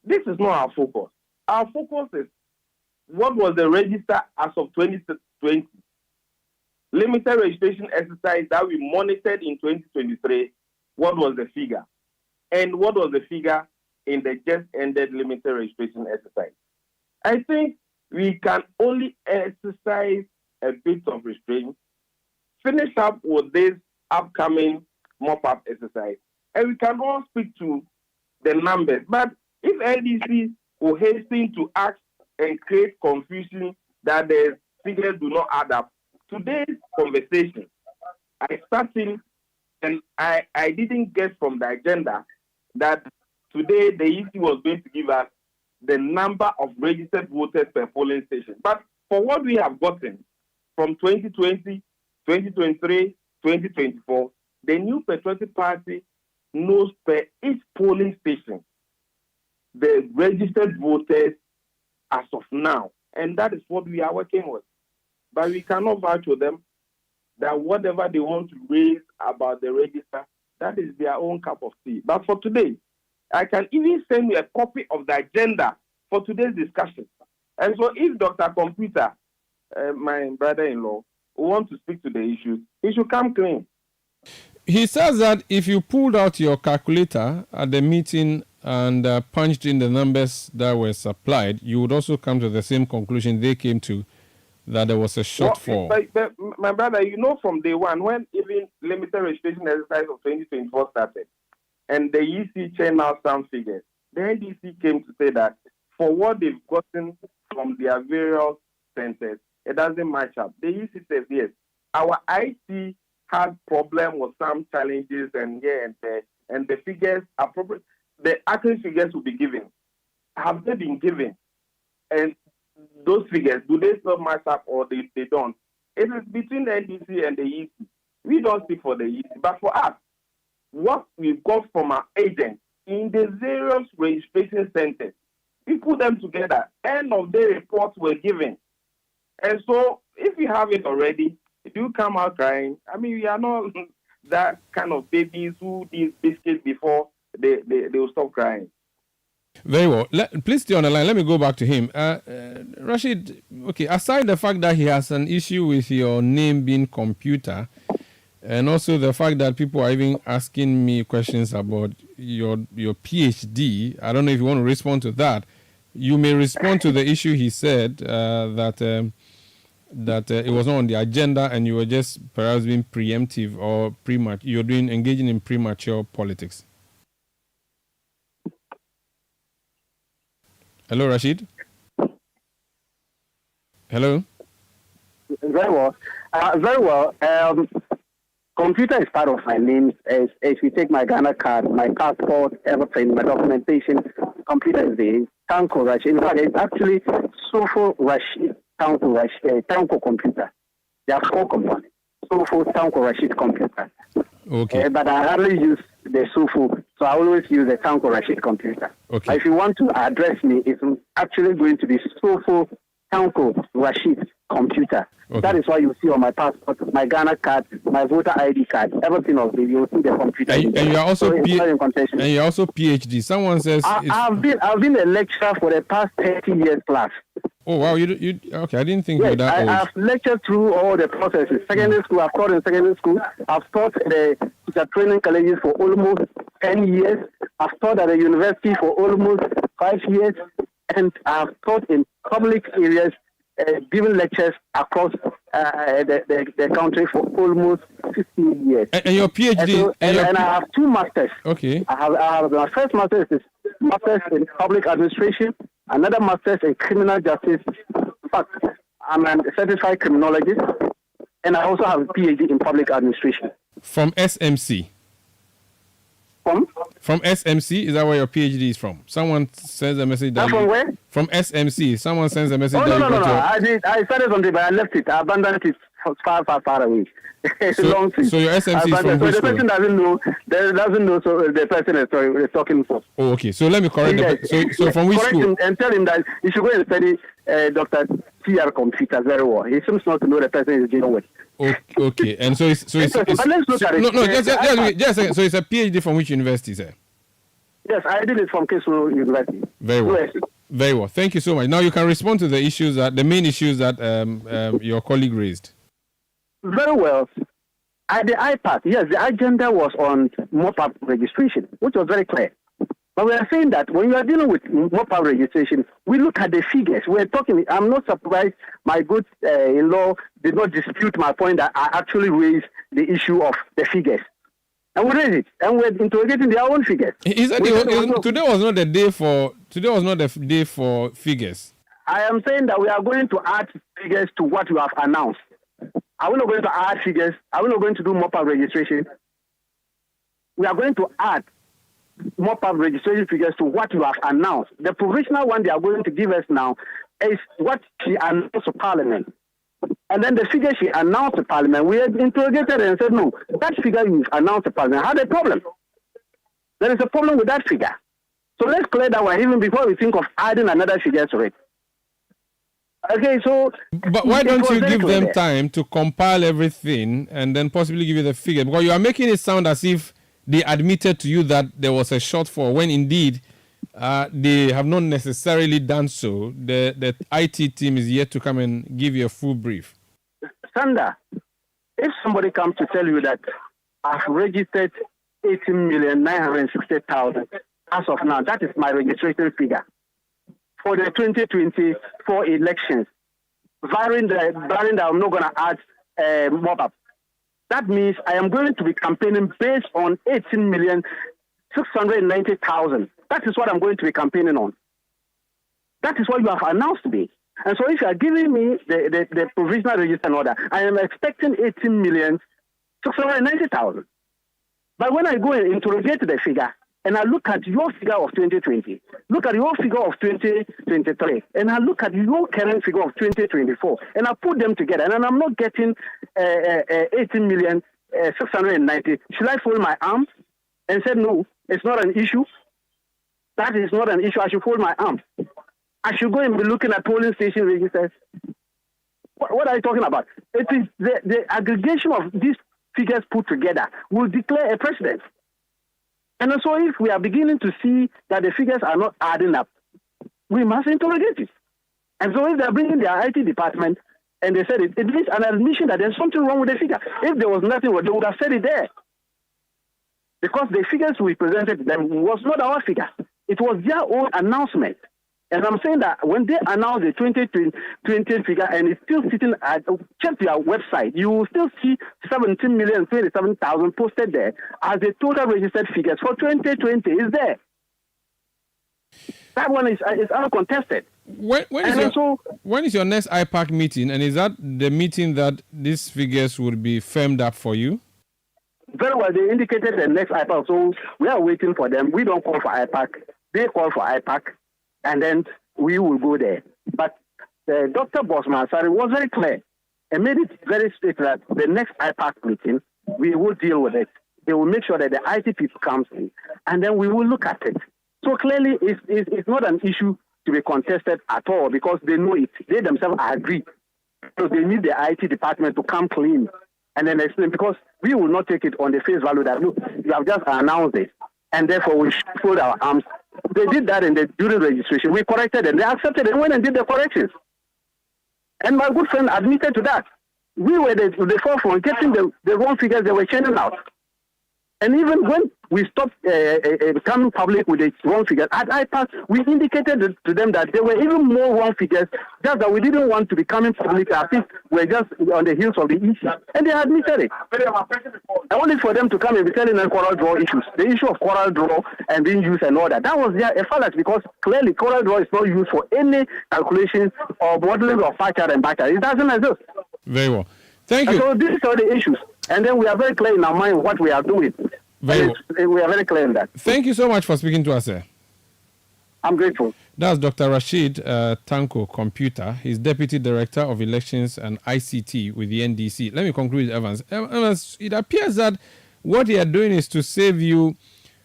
this is not our focus. Our focus is what was the register as of 2020, limited registration exercise that we monitored in 2023, what was the figure? And what was the figure in the just ended limited registration exercise? I think we can only exercise a bit of restraint, finish up with this upcoming mop-up exercise, and we can all speak to the numbers. But if NDC will hasten to act and create confusion that the figures do not add up, today's conversation, I started and I didn't get from the agenda that today the EC was going to give us the number of registered voters per polling station. But for what we have gotten from 2020, 2023, 2024, the New Patriotic Party knows per each polling station the registered voters as of now. And that is what we are working with. But we cannot vouch for them that whatever they want to raise about the register, that is their own cup of tea. But for today, I can even send you a copy of the agenda for today's discussion. And so if Dr. Computer, my brother-in-law, wants to speak to the issues, he should come clean. He says that if you pulled out your calculator at the meeting and punched in the numbers that were supplied, you would also come to the same conclusion they came to, that there was a shortfall. But my brother, you know from day one, when even limited registration exercise of 2024 started, and the EC churned out some figures, the NDC came to say that for what they've gotten from their various centers, it doesn't match up. The EC says, yes, our IT had problem with some challenges and here and there, and the figures appropriate, the accurate figures will be given. Have they been given? And those figures, do they still match up or they don't? It is between the NDC and the EC. We don't speak for the EC, but for us, what we've got from our agents in the various registration centers, we put them together. End of day reports were given. And so if you have it already, If you come out crying, I mean, we are not that kind of babies who eat biscuits before they will stop crying. Very well. Please stay on the line. Let me go back to him. Rashid, okay, aside the fact that he has an issue with your name being computer, and also the fact that people are even asking me questions about your PhD, I don't know if you want to respond to that. You may respond to the issue he said that it was not on the agenda and you were just perhaps being preemptive or engaging in premature politics. Hello, Rashid. Hello. Very well. Computer is part of my name. As we take my Ghana card, my passport, everything, my documentation, computer is the Tanko Rashid. In fact, it's actually Sofo Rashid Tanko computer. There are 4 components. Sofo Tanko Rashid computer. Okay. But I hardly use the Sofo, so I always use the Tanko Rashid computer. Okay. But if you want to address me, it's actually going to be Sofo Tanko Rashid computer. Okay. That is why you see on my passport, my Ghana card, my voter ID card, everything of it, you will see the computer. And you are also PhD. Someone says I've been a lecturer for the past 30 years plus. Oh wow, you okay? I didn't think you were that old. I've lectured through all the processes. Secondary school, I've taught in secondary school. I've taught at the teacher training colleges for almost 10 years. I've taught at the university for almost 5 years, and I've taught in public areas, giving lectures across the country for almost 15 years. And your PhD? And I have 2 masters. Okay. I have my first master is masters in public administration, another master's in criminal justice. In fact, I'm a certified criminologist, and I also have a PhD in public administration. From SMC? From SMC? Is that where your PhD is from? Someone sends a message that... From where? From SMC. Someone sends a message No. I started something, but I left it. I abandoned it far away. So your SMC is from which the person doesn't know, so the person is talking for. Oh, okay. So let me correct So from which school? Him and tell him that he should go and study Dr. TR computer very well. He seems not to know the person he's dealing with. Okay. And so it's but let's look at it. Just a second. So it's a PhD from which university, sir? Yes, I did it from Kesuru University. Very well. Very well. Thank you so much. Now you can respond to the main issues that your colleague raised. Very well. At the iPad, yes, the agenda was on mop-up registration, which was very clear. But we are saying that when you are dealing with mop-up registration, we look at the figures. We're talking, I'm not surprised my good in-law did not dispute my point that I actually raised the issue of the figures. And we raised it, and we're interrogating their own figures. Today was not the day for figures. I am saying that we are going to add figures to what you have announced. Are we not going to add figures? Are we not going to do mop-up registration? We are going to add mop-up registration figures to what you have announced. The provisional one they are going to give us now is what she announced to Parliament. And then the figure she announced to Parliament, we had interrogated and said, no, that figure you've announced to Parliament had a problem. There is a problem with that figure. So let's clear that one even before we think of adding another figure to it. Okay, so... But why don't you give them time to compile everything and then possibly give you the figure? Because you are making it sound as if they admitted to you that there was a shortfall, when indeed they have not necessarily done so. The IT team is yet to come and give you a full brief. Sanda, if somebody comes to tell you that I've registered 18,960,000 as of now, that is my registration figure for the 2024 elections, barring that I'm not going to add mop-up. That means I am going to be campaigning based on 18,690,000. That is what I'm going to be campaigning on. That is what you have announced to me. And so if you are giving me the provisional register order, I am expecting 18,690,000. But when I go and interrogate the figure, and I look at your figure of 2020, look at your figure of 2023, and I look at your current figure of 2024, and I put them together, and I'm not getting 18,690,000. Should I fold my arms and say, no, it's not an issue? That is not an issue. I should fold my arms. I should go and be looking at polling station registers. What are you talking about? It is the aggregation of these figures put together will declare a president. And so if we are beginning to see that the figures are not adding up, we must interrogate it. And so if they're bringing their IT department and they said it means an admission that there's something wrong with the figure. If there was nothing wrong, they would have said it there. Because the figures we presented to them was not our figure. It was their own announcement. And I'm saying that when they announce the 2020 figure and it's still sitting at, check their website, you will still see 17,027,000 posted there as the total registered figures for 2020 is there. That one is uncontested. When is your next IPAC meeting? And is that the meeting that these figures would be firmed up for you? Very well, they indicated the next IPAC, so we are waiting for them. We don't call for IPAC. They call for IPAC. And then we will go there. But Dr. Bosman Asare was very clear and made it very strict that the next IPAC meeting, we will deal with it. They will make sure that the IT people comes in, and then we will look at it. So clearly, it's not an issue to be contested at all because they know it. They themselves agree. So they need the IT department to come clean and then explain, because we will not take it on the face value that, look, you have just announced it, and therefore we should fold our arms. They did that during registration. We corrected it. They accepted it and went and did the corrections. And my good friend admitted to that. We were the forefront, getting the wrong figures they were churning out. And even when we stopped coming public with the wrong figures, at IPAC, we indicated to them that there were even more wrong figures, just that we didn't want to be coming public as if we're just on the heels of the issue. And they admitted it. Only for them to come and be telling them coral draw issues. The issue of coral draw and being used and all that. That was a fallacy because clearly coral draw is not used for any calculation or modeling of bar chart and bar chart. It doesn't exist. Very well. Thank you. So these are the issues. And then we are very clear in our mind what we are doing. We are very clear in that. Thank you so much for speaking to us, sir. I'm grateful. That's Dr. Rashid Tanko Computer. He's Deputy Director of Elections and ICT with the NDC. Let me conclude with Evans. Evans, it appears that what they are doing is to save you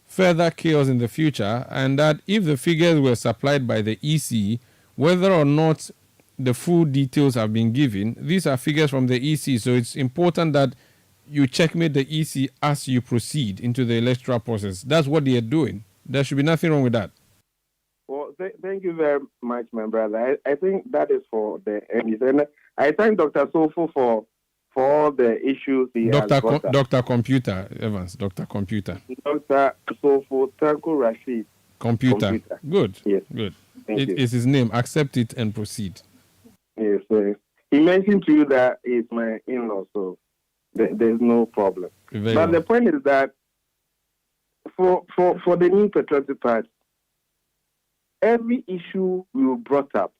further chaos in the future, and that if the figures were supplied by the EC, whether or not the full details have been given, these are figures from the EC, so it's important that you checkmate the EC as you proceed into the electoral process. That's what they are doing. There should be nothing wrong with that. Well, thank you very much, my brother. I think that is for the end. And I thank Dr. Sofo for all the issues he has brought up. Dr. Computer, Evans, Dr. Computer. Dr. Sofo Tanko Rashid. Computer. Good. Yes. Good. Thank you. Is his name. Accept it and proceed. Yes. He mentioned to you that he's my in-law, so there's no problem. But the point is that for the New Patriotic Party, every issue we brought up,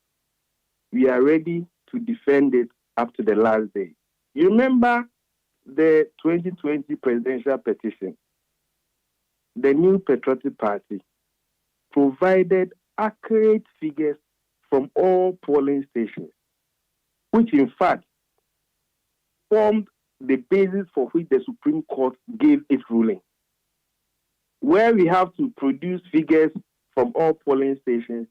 we are ready to defend it up to the last day. You remember the 2020 presidential petition? The New Patriotic Party provided accurate figures from all polling stations, which in fact formed the basis for which the Supreme Court gave its ruling. Where we have to produce figures from all polling stations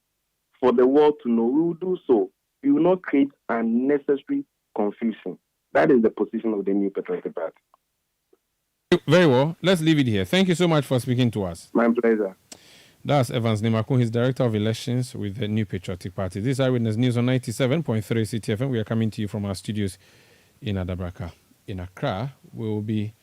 for the world to know, we will do so. We will not create unnecessary confusion. That is the position of the New Patriotic Party. Very well. Let's leave it here. Thank you so much for speaking to us. My pleasure. That's Evans Nimakun. He's Director of Elections with the New Patriotic Party. This is Eyewitness News on 97.3 Citi FM. We are coming to you from our studios in Adabraka. In Accra, we will be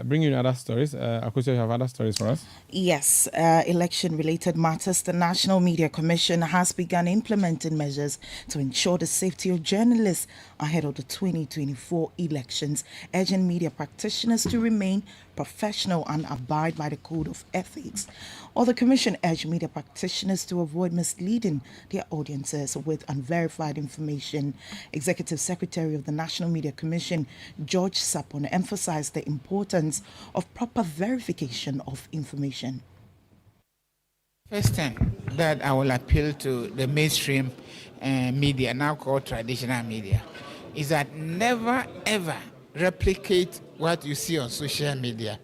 bringing you other stories. Akosia, you have other stories for us? Yes, election-related matters. The National Media Commission has begun implementing measures to ensure the safety of journalists ahead of the 2024 elections, urging media practitioners to remain professional and abide by the code of ethics. Or the Commission urged media practitioners to avoid misleading their audiences with unverified information. Executive Secretary of the National Media Commission, George Sapon, emphasized the importance of proper verification of information. First thing that I will appeal to the mainstream media, now called traditional media, is that never ever replicate what you see on social media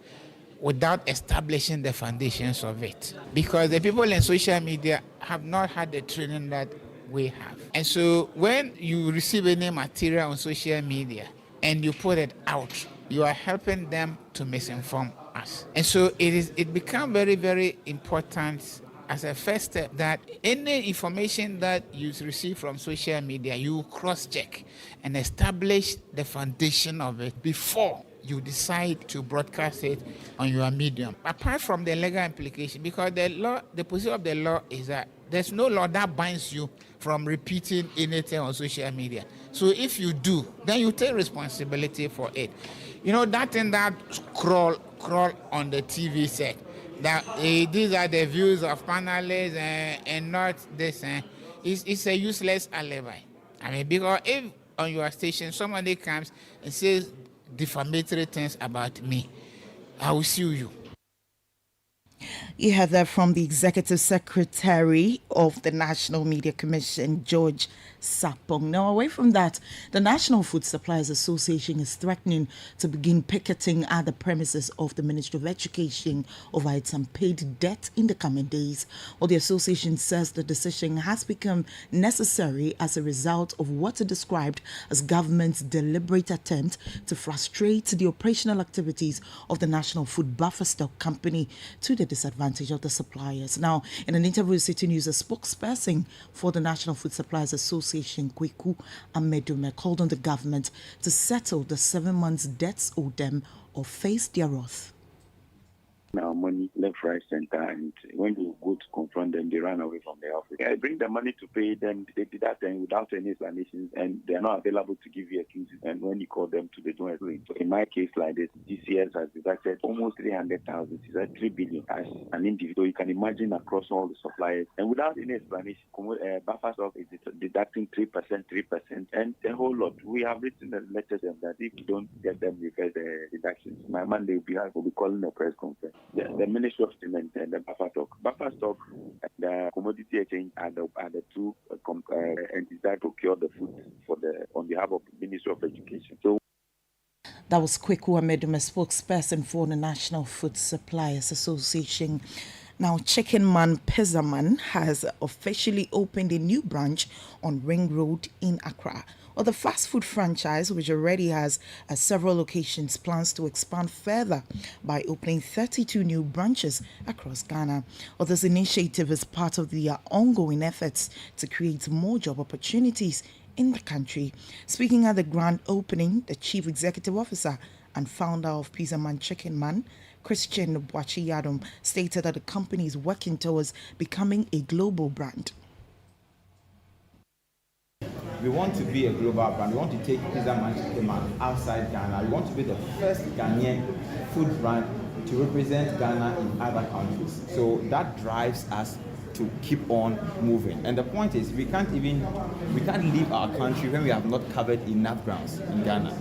without establishing the foundations of it. Because the people in social media have not had the training that we have. And so when you receive any material on social media and you put it out, you are helping them to misinform us. And so it becomes very, very important as a first step that any information that you receive from social media, you cross-check and establish the foundation of it before you decide to broadcast it on your medium. Apart from the legal implication, because the position of the law is that there's no law that binds you from repeating anything on social media. So if you do, then you take responsibility for it. You know, that thing that crawl on the TV set, that these are the views of panelists and not this. It's a useless alibi. I mean, because if on your station somebody comes and says defamatory things about me, I will sue you. You heard that from the Executive Secretary of the National Media Commission, George Sapong. Now, away from that, the National Food Suppliers Association is threatening to begin picketing at the premises of the Ministry of Education over its unpaid debt in the coming days. Well, the association says the decision has become necessary as a result of what it described as government's deliberate attempt to frustrate the operational activities of the National Food Buffer Stock Company to the disadvantage of the suppliers. Now, in an interview with Citi News, a spokesperson for the National Food Suppliers Association, Kweku Amedume, called on the government to settle the 7 months debts owed them or face their wrath. Now money left, right, center, and when you go to confront them, they run away from the office. I bring the money to pay them. They did that thing without any explanations, and they are not available to give you excuses. And when you call them to the joint, so in my case like this, GCS has deducted almost 300,000. It's at 3 billion as an individual. You can imagine across all the suppliers, and without any explanation, Buffer Stock is deducting 3%, and a whole lot. We have written the letters that if you don't get them, you get the deductions. My Monday will be calling a press conference. The Ministry of Cement and the Buffer Stock and the Commodity Exchange are the two entities that procure the food on behalf of the Ministry of Education. So that was Kweku Amedume, spokesperson for the National Food Suppliers Association. Now, Chicken Man Pizza Man has officially opened a new branch on Ring Road in Accra. Well, the fast food franchise, which already has several locations, plans to expand further by opening 32 new branches across Ghana. Well, this initiative is part of their ongoing efforts to create more job opportunities in the country. Speaking at the grand opening, the Chief Executive Officer and founder of Pizza Man Chicken Man, Christian Bwachi Yadom, stated that the company is working towards becoming a global brand. We want to be a global brand. We want to take Pizza Man Chicken Man outside Ghana. We want to be the first Ghanaian food brand to represent Ghana in other countries. So that drives us to keep on moving. And the point is, we can't leave our country when we have not covered enough grounds in Ghana.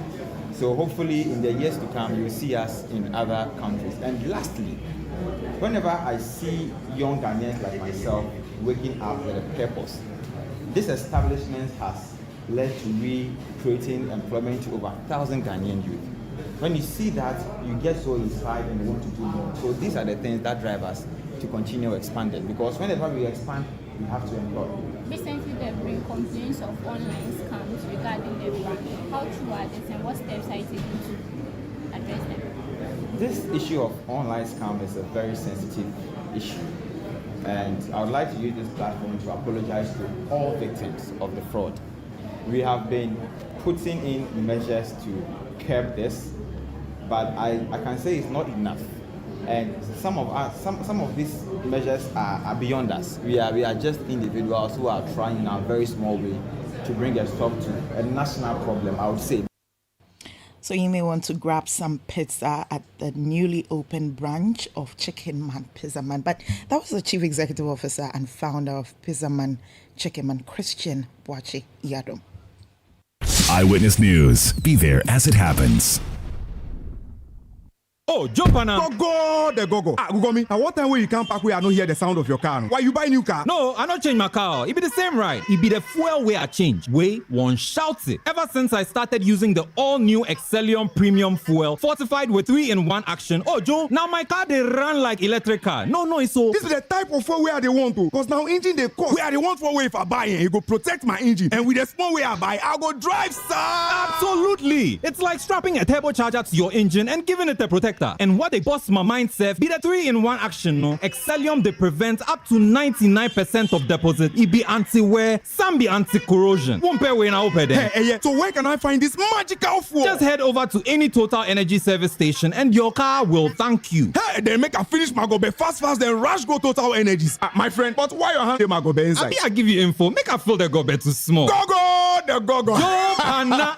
So hopefully in the years to come, you'll see us in other countries. And lastly, whenever I see young Ghanaians like myself waking up with a purpose, this establishment has led to recreating employment to over 1,000 Ghanaian youth. When you see that, you get so inspired and you want to do more. So these are the things that drive us to continue expanding, because whenever we expand, we have to employ. Recently, there have been complaints of online scams regarding the brand. How true are this, and what steps are you taking to address them? This issue of online scam is a very sensitive issue. And I would like to use this platform to apologize to all victims of the fraud. We have been putting in measures to curb this, but I can say it's not enough. And some of these measures are beyond us. We are just individuals who are trying in a very small way to bring a stop to a national problem, I would say. So you may want to grab some pizza at the newly opened branch of Chicken Man Pizza Man. But that was the Chief Executive Officer and founder of Pizza Man Chicken Man, Christian Bwachi Yadom. Eyewitness News. Be there as it happens. Oh, jump on go the go. Ugomi, at what time will you come back where I don't hear the sound of your car? Why you buy new car? No, I not change my car. It be the same right. It be the fuel way I change. Way one shouts it. Ever since I started using the all-new Excellium Premium Fuel, fortified with 3-in-1 action. Oh, Joe, now my car they run like electric car. No, it's so. This is the type of fuel where they want to. Because now engine they cost. Where they want for way if I buy it, it go protect my engine. And with the small way I buy, I'll go drive, sir. Absolutely. It's like strapping a turbocharger to your engine and giving it a protector. And what they bust my mindset be the 3-in-1 action, no? Excellium they prevent up to 99% of deposit. It be anti-wear, some be anti-corrosion. Won't pay when I open there. Hey, so where can I find this magical fuel? Just head over to any Total Energy service station and your car will thank you. Hey, they make a finish my gobe fast, then rush go Total Energies. My friend, but why your hand my gobe inside? I give you info. Make a feel the gobe too small. Go.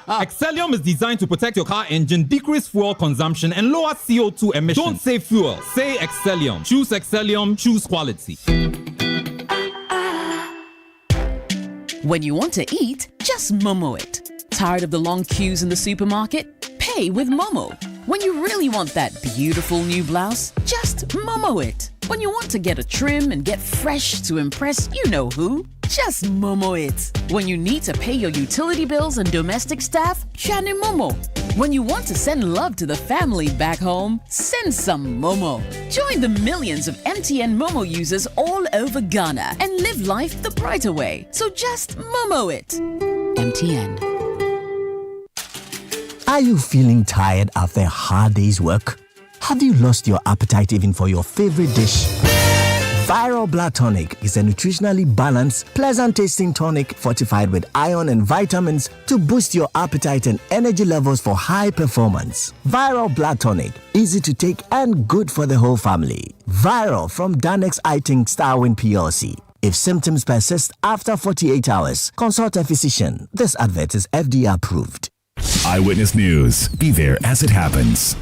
Excellium is designed to protect your car engine, decrease fuel consumption, and lower CO2 emissions. Don't say fuel, say Excellium. Choose Excellium, choose quality. When you want to eat, just Momo it. Tired of the long queues in the supermarket? Pay with Momo. When you really want that beautiful new blouse, just Momo it. When you want to get a trim and get fresh to impress you know who, just Momo it. When you need to pay your utility bills and domestic staff, Shani Momo. When you want to send love to the family back home, send some Momo. Join the millions of MTN Momo users all over Ghana and live life the brighter way. So just Momo it. MTN. Are you feeling tired after a hard day's work? Have you lost your appetite even for your favorite dish? Viral Blood Tonic is a nutritionally balanced, pleasant-tasting tonic fortified with iron and vitamins to boost your appetite and energy levels for high performance. Viral Blood Tonic, easy to take and good for the whole family. Viral from Danex Iting Starwin PLC. If symptoms persist after 48 hours, consult a physician. This advert is FDA approved. Eyewitness News. Be there as it happens.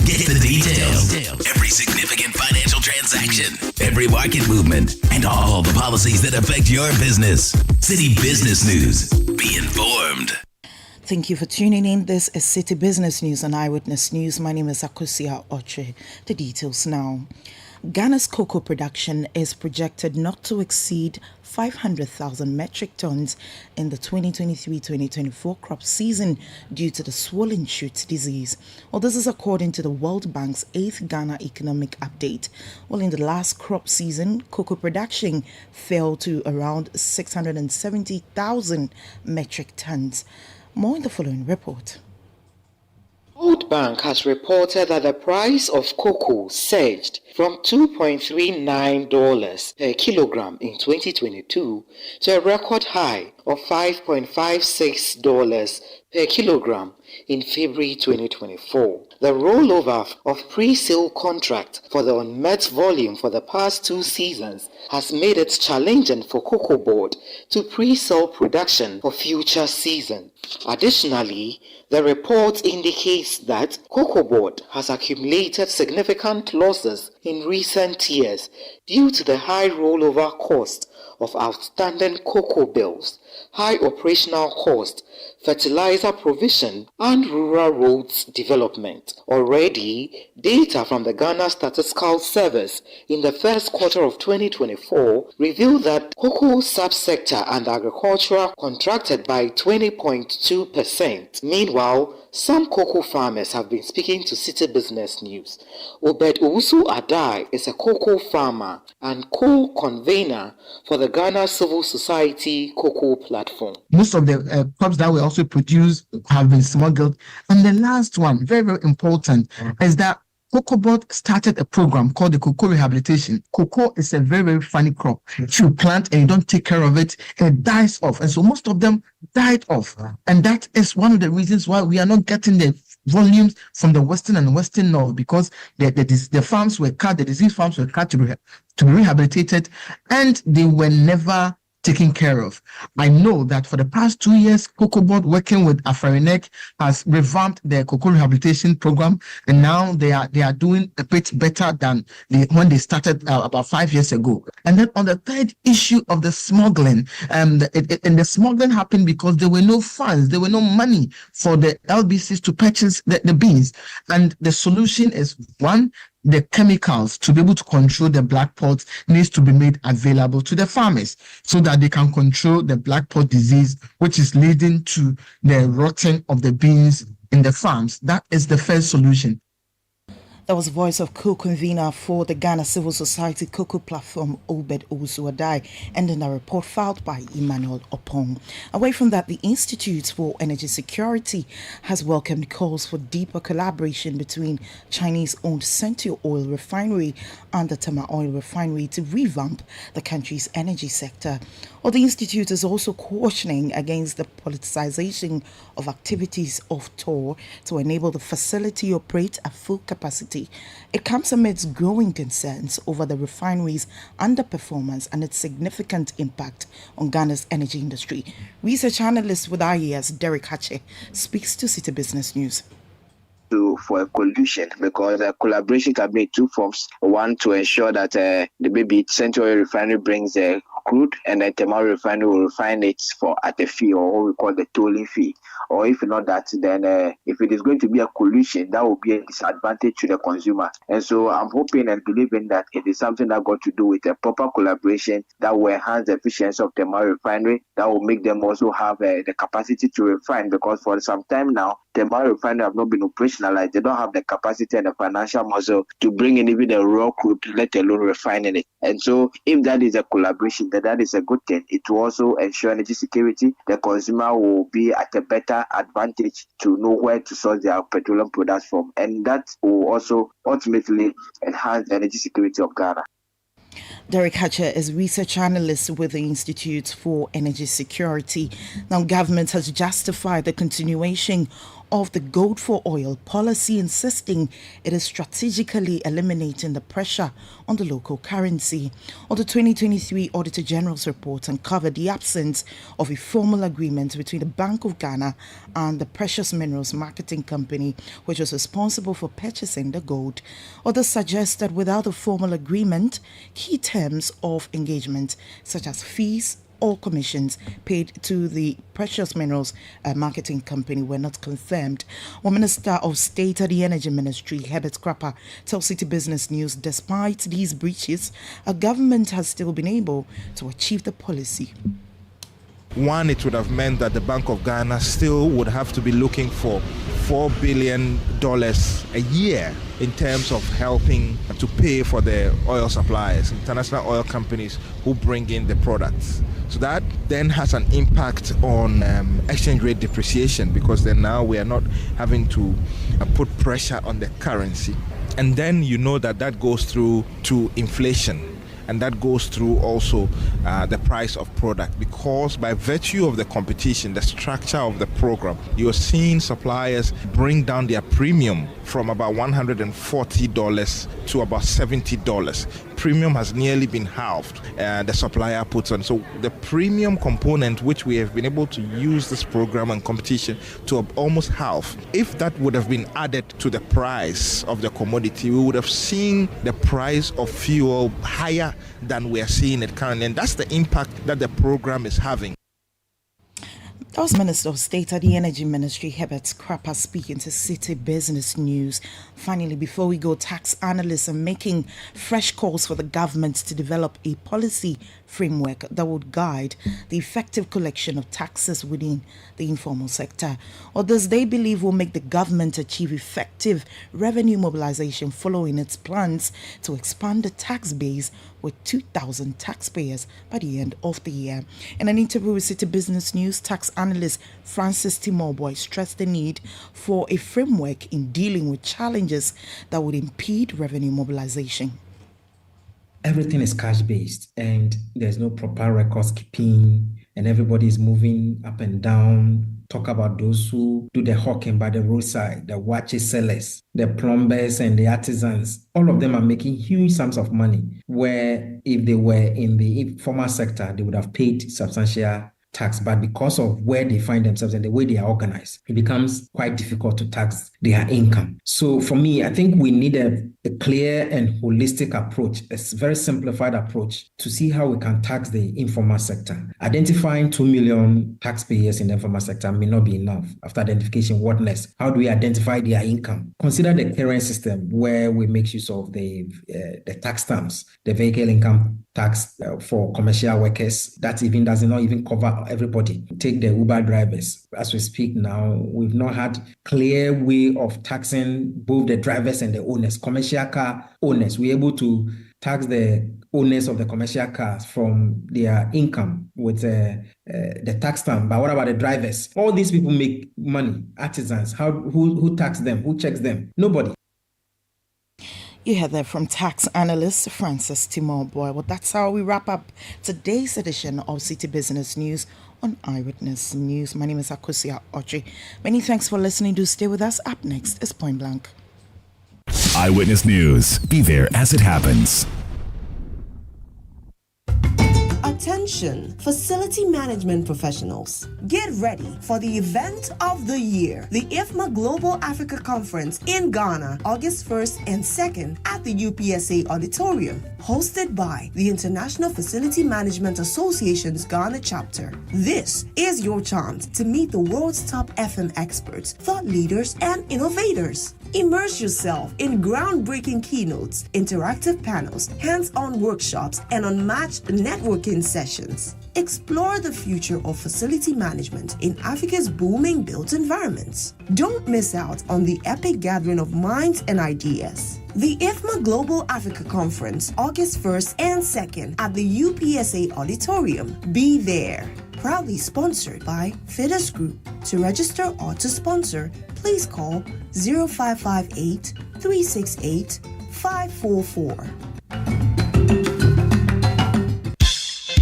Get the details. Every significant financial transaction, every market movement, and all the policies that affect your business. Citi Business News. Be informed. Thank you for tuning in. This is Citi Business News on Eyewitness News. My name is Akosia Oche. The details now. Ghana's cocoa production is projected not to exceed 500,000 metric tons in the 2023-2024 crop season due to the swollen shoot disease. Well, this is according to the World Bank's 8th Ghana Economic Update. Well, in the last crop season, cocoa production fell to around 670,000 metric tons. More in the following report. World Bank has reported that the price of cocoa surged from $2.39 per kilogram in 2022 to a record high of $5.56 per kilogram in February 2024. The rollover of pre-sale contract for the unmet volume for the past 2 seasons has made it challenging for Cocoa Board to pre-sell production for future seasons. Additionally, the report indicates that Cocoa Board has accumulated significant losses in recent years due to the high rollover cost of outstanding cocoa bills, high operational cost, fertilizer provision, and rural roads development. Already, data from the Ghana Statistical Service in the first quarter of 2024 revealed that cocoa subsector and agriculture contracted by 20.2%. Meanwhile, some cocoa farmers have been speaking to Citi Business News. Obed Owusu Adai is a cocoa farmer and co-convener for the Ghana Civil Society Cocoa Platform. Most of the crops that we also produce have been smuggled. And the last one, very, very important, is that Cocoa Board started a program called the Cocoa Rehabilitation. Cocoa is a very, very funny crop. If you plant and you don't take care of it, it dies off. And so most of them died off. And that is one of the reasons why we are not getting the volumes from the Western and Western North, because the farms were cut, the disease farms were cut to be rehabilitated, and they were never taken care of. I know that for the past 2 years, Cocoa Board, working with Afarinek, has revamped their cocoa rehabilitation program, and now they are doing a bit better than when they started about 5 years ago. And then on the third issue of the smuggling, and the smuggling happened because there were no funds, there were no money for the LBCs to purchase the beans. And the solution is, one, the chemicals to be able to control the black pot needs to be made available to the farmers so that they can control the black pot disease, which is leading to the rotting of the beans in the farms. That is the first solution. That was voice of co-convener for the Ghana Civil Society Cocoa Platform, Obed Owusu-Adai, and in a report filed by Emmanuel Opong. Away from that, the Institute for Energy Security has welcomed calls for deeper collaboration between Chinese-owned Central Oil Refinery and the Tema Oil Refinery to revamp the country's energy sector. Well, the Institute is also cautioning against the politicization of activities of TOR to enable the facility operate at full capacity. It comes amidst growing concerns over the refinery's underperformance and its significant impact on Ghana's energy industry. Research analyst with IES, Derek Hache, speaks to Citi Business News. For a collusion, because the collaboration can be in two forms. One, to ensure that the baby Central Oil Refinery brings crude, and then Tema Oil Refinery will refine it at a fee, or what we call the tolling fee. Or if not that, then if it is going to be a collusion, that will be a disadvantage to the consumer. And so I'm hoping and believing that it is something that got to do with a proper collaboration that will enhance the efficiency of Tema Oil Refinery, that will make them also have the capacity to refine, because for some time now, Tema Oil Refinery have not been operationalized. They don't have the capacity and the financial muscle to bring in even the raw crude, let alone refining it. And so if that is a collaboration, then that is a good thing. It will also ensure energy security. The consumer will be at a better advantage to know where to source their petroleum products from. And that will also ultimately enhance the energy security of Ghana. Derek Hatcher is research analyst with the Institute for Energy Security. Now, government has justified the continuation of the gold for oil policy, insisting it is strategically eliminating the pressure on the local currency. Or the 2023 Auditor General's report uncovered the absence of a formal agreement between the Bank of Ghana and the Precious Minerals Marketing Company, which was responsible for purchasing the gold. Others suggest that without a formal agreement, key terms of engagement, such as fees or commissions paid to the Precious Minerals Marketing Company, were not confirmed. Well, Minister of State at the Energy Ministry, Herbert Krapper, tells Citi Business News, despite these breaches, a government has still been able to achieve the policy. One, it would have meant that the Bank of Ghana still would have to be looking for $4 billion a year in terms of helping to pay for the oil suppliers, international oil companies who bring in the products. So that then has an impact on exchange rate depreciation, because then now we are not having to put pressure on the currency. And then you know that goes through to inflation. And that goes through also the price of product, because by virtue of the competition, the structure of the program, you're seeing suppliers bring down their premium from about $140 to about $70. Premium has nearly been halved, the supplier puts on. So the premium component, which we have been able to use this program and competition to almost half, if that would have been added to the price of the commodity, we would have seen the price of fuel higher than we are seeing it currently. And that's the impact that the program is having. That was Minister of State at the Energy Ministry, Herbert Krapper, speaking to Citi Business News. Finally, before we go, tax analysts are making fresh calls for the government to develop a policy framework that would guide the effective collection of taxes within the informal sector. Others, they believe, will make the government achieve effective revenue mobilization following its plans to expand the tax base with 2,000 taxpayers by the end of the year. In an interview with Citi Business News, tax analyst Francis Timorboy stressed the need for a framework in dealing with challenges that would impede revenue mobilization. Everything is cash-based and there's no proper records keeping and everybody is moving up and down. Talk about those who do the hawking by the roadside, the watch sellers, the plumbers and the artisans. All of them are making huge sums of money, where if they were in the informal sector, they would have paid substantial tax, but because of where they find themselves and the way they are organized, it becomes quite difficult to tax their income. So for me, I think we need a clear and holistic approach, a very simplified approach to see how we can tax the informal sector. Identifying 2 million taxpayers in the informal sector may not be enough. After identification, what next? How do we identify their income? Consider the current system where we make use of the tax stamps, the vehicle income tax for commercial workers. That even does not even cover everybody. Take the Uber drivers. As we speak now, we've not had clear way of taxing both the drivers and the owners, commercial car owners. We're able to tax the owners of the commercial cars from their income with the tax stamp. But what about the drivers? All these people make money, artisans. Who tax them? Who checks them? Nobody. You heard that from tax analyst Francis Timor Boy. Well, that's how we wrap up today's edition of City Business News on Eyewitness News. My name is Akosia Ochi. Many thanks for listening. Do stay with us. Up next is Point Blank. Eyewitness News. Be there as it happens. Attention, facility management professionals. Get ready for the event of the year, the IFMA Global Africa Conference in Ghana, August 1st and 2nd at the UPSA Auditorium, hosted by the International Facility Management Association's Ghana chapter. This is your chance to meet the world's top FM experts, thought leaders, and innovators. Immerse yourself in groundbreaking keynotes, interactive panels, hands-on workshops, and unmatched networking sessions. Explore the future of facility management in Africa's booming built environments. Don't miss out on the epic gathering of minds and ideas. The IFMA Global Africa Conference, August 1st and 2nd at the UPSA Auditorium. Be there. Proudly sponsored by Fides Group. To register or to sponsor, please call 0558 368 544.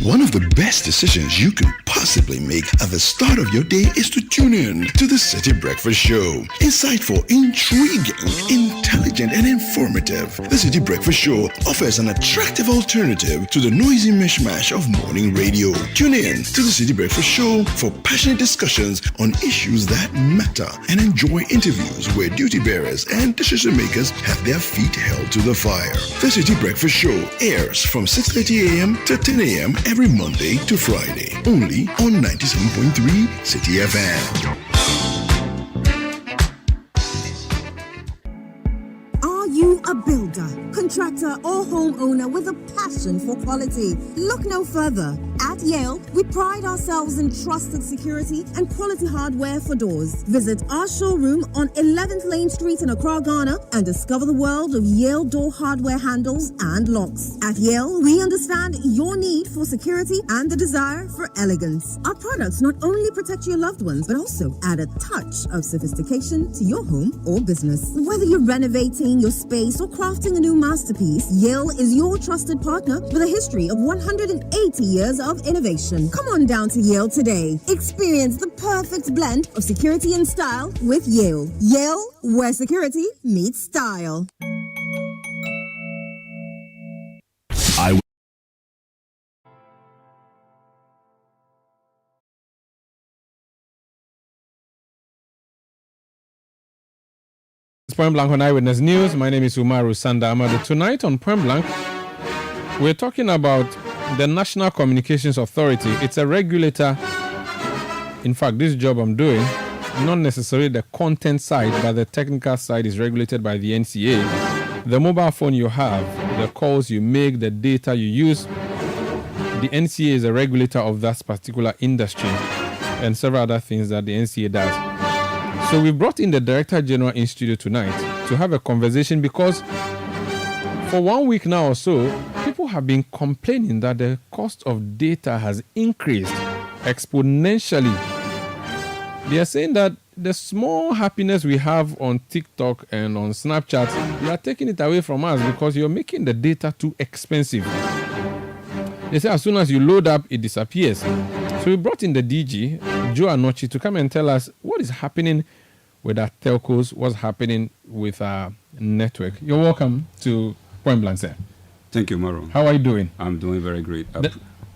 One of the best decisions you can possibly make at the start of your day is to tune in to the City Breakfast Show. Insightful, intriguing, intelligent, and informative. The City Breakfast Show offers an attractive alternative to the noisy mishmash of morning radio. Tune in to the City Breakfast Show for passionate discussions on issues that matter and enjoy interviews where duty bearers and decision makers have their feet held to the fire. The City Breakfast Show airs from 6:30 a.m. to 10 a.m. every Monday to Friday, only on 97.3 Citi FM. Are you a builder, contractor, or homeowner with a passion for quality? Look no further. At Yale, we pride ourselves in trusted security and quality hardware for doors. Visit our showroom on 11th Lane Street in Accra, Ghana, and discover the world of Yale door hardware handles and locks. At Yale, we understand your need for security and the desire for elegance. Our products not only protect your loved ones, but also add a touch of sophistication to your home or business. Whether you're renovating your space or crafting a new masterpiece, Yale is your trusted partner with a history of 180 years of innovation. Come on down to Yale today. Experience the perfect blend of security and style with Yale. Yale, where security meets style. Point Blank on Eyewitness News. My name is Umaru Sanda Amadu. Tonight on Point Blank, we're talking about the National Communications Authority. It's a regulator. In fact, this job I'm doing, not necessarily the content side, but the technical side is regulated by the NCA. The mobile phone you have, the calls you make, the data you use, the NCA is a regulator of that particular industry and several other things that the NCA does. So we brought in the Director General in studio tonight to have a conversation because for 1 week now or so, people have been complaining that the cost of data has increased exponentially. They are saying that the small happiness we have on TikTok and on Snapchat, you are taking it away from us because you're making the data too expensive. They say as soon as you load up, it disappears. So we brought in the DG, Joe Anochi, to come and tell us what is happening with our telcos, what's happening with our network. You're welcome to Point Blank, sir. Thank you, Maro. How are you doing? I'm doing very great.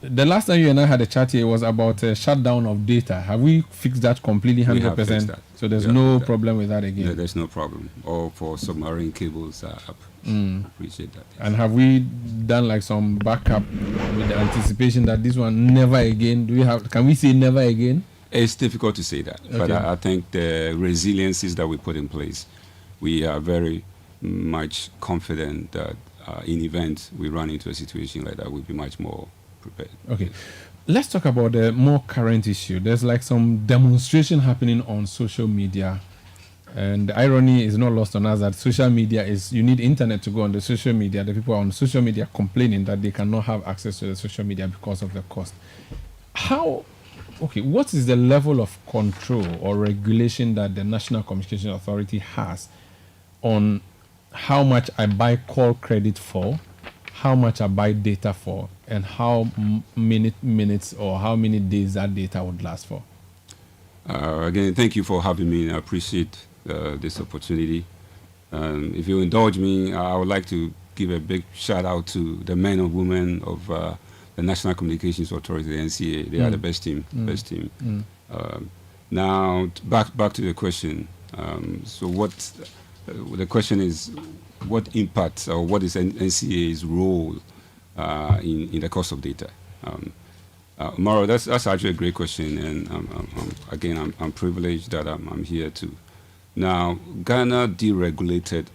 The last time you and I had a chat here was about a shutdown of data. Have we fixed that completely 100%? We have fixed that. So there's no problem with that again? No, there's no problem. All for submarine cables are up. I appreciate that. And have we done like some backup with the anticipation that this one never again? Can we say never again? It's difficult to say that. Okay. But I think the resiliencies that we put in place, we are very much confident that in event we run into a situation like that, we'll be much more prepared. Okay. Let's talk about the more current issue. There's like some demonstration happening on social media. And the irony is not lost on us that social media is, you need internet to go on the social media. The people on social media complaining that they cannot have access to the social media because of the cost. What is the level of control or regulation that the National Communications Authority has on how much I buy call credit for, how much I buy data for, and how many minutes or how many days that data would last for? Again, thank you for having me. I appreciate this opportunity. If you indulge me, I would like to give a big shout out to the men and women of the National Communications Authority, the NCA. They are the best team. Now, back to the question. So the question is, what impact or what is NCA's role in the cost of data? Maro, that's actually a great question, and I'm privileged that I'm here too. Now, Ghana deregulated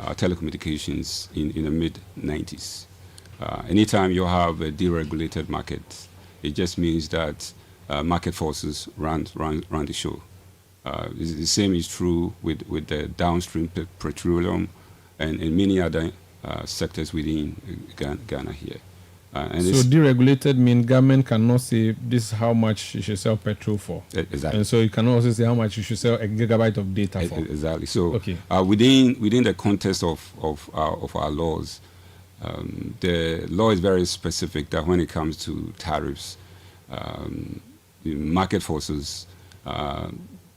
telecommunications in the mid-90s. Anytime you have a deregulated market, it just means that market forces run the show. The same is true with the downstream petroleum and many other sectors within Ghana here. So deregulated means government cannot say this is how much you should sell petrol for. Exactly. And so you cannot also say how much you should sell a gigabyte of data for. Exactly. So within the context of our laws, the law is very specific that when it comes to tariffs, the market forces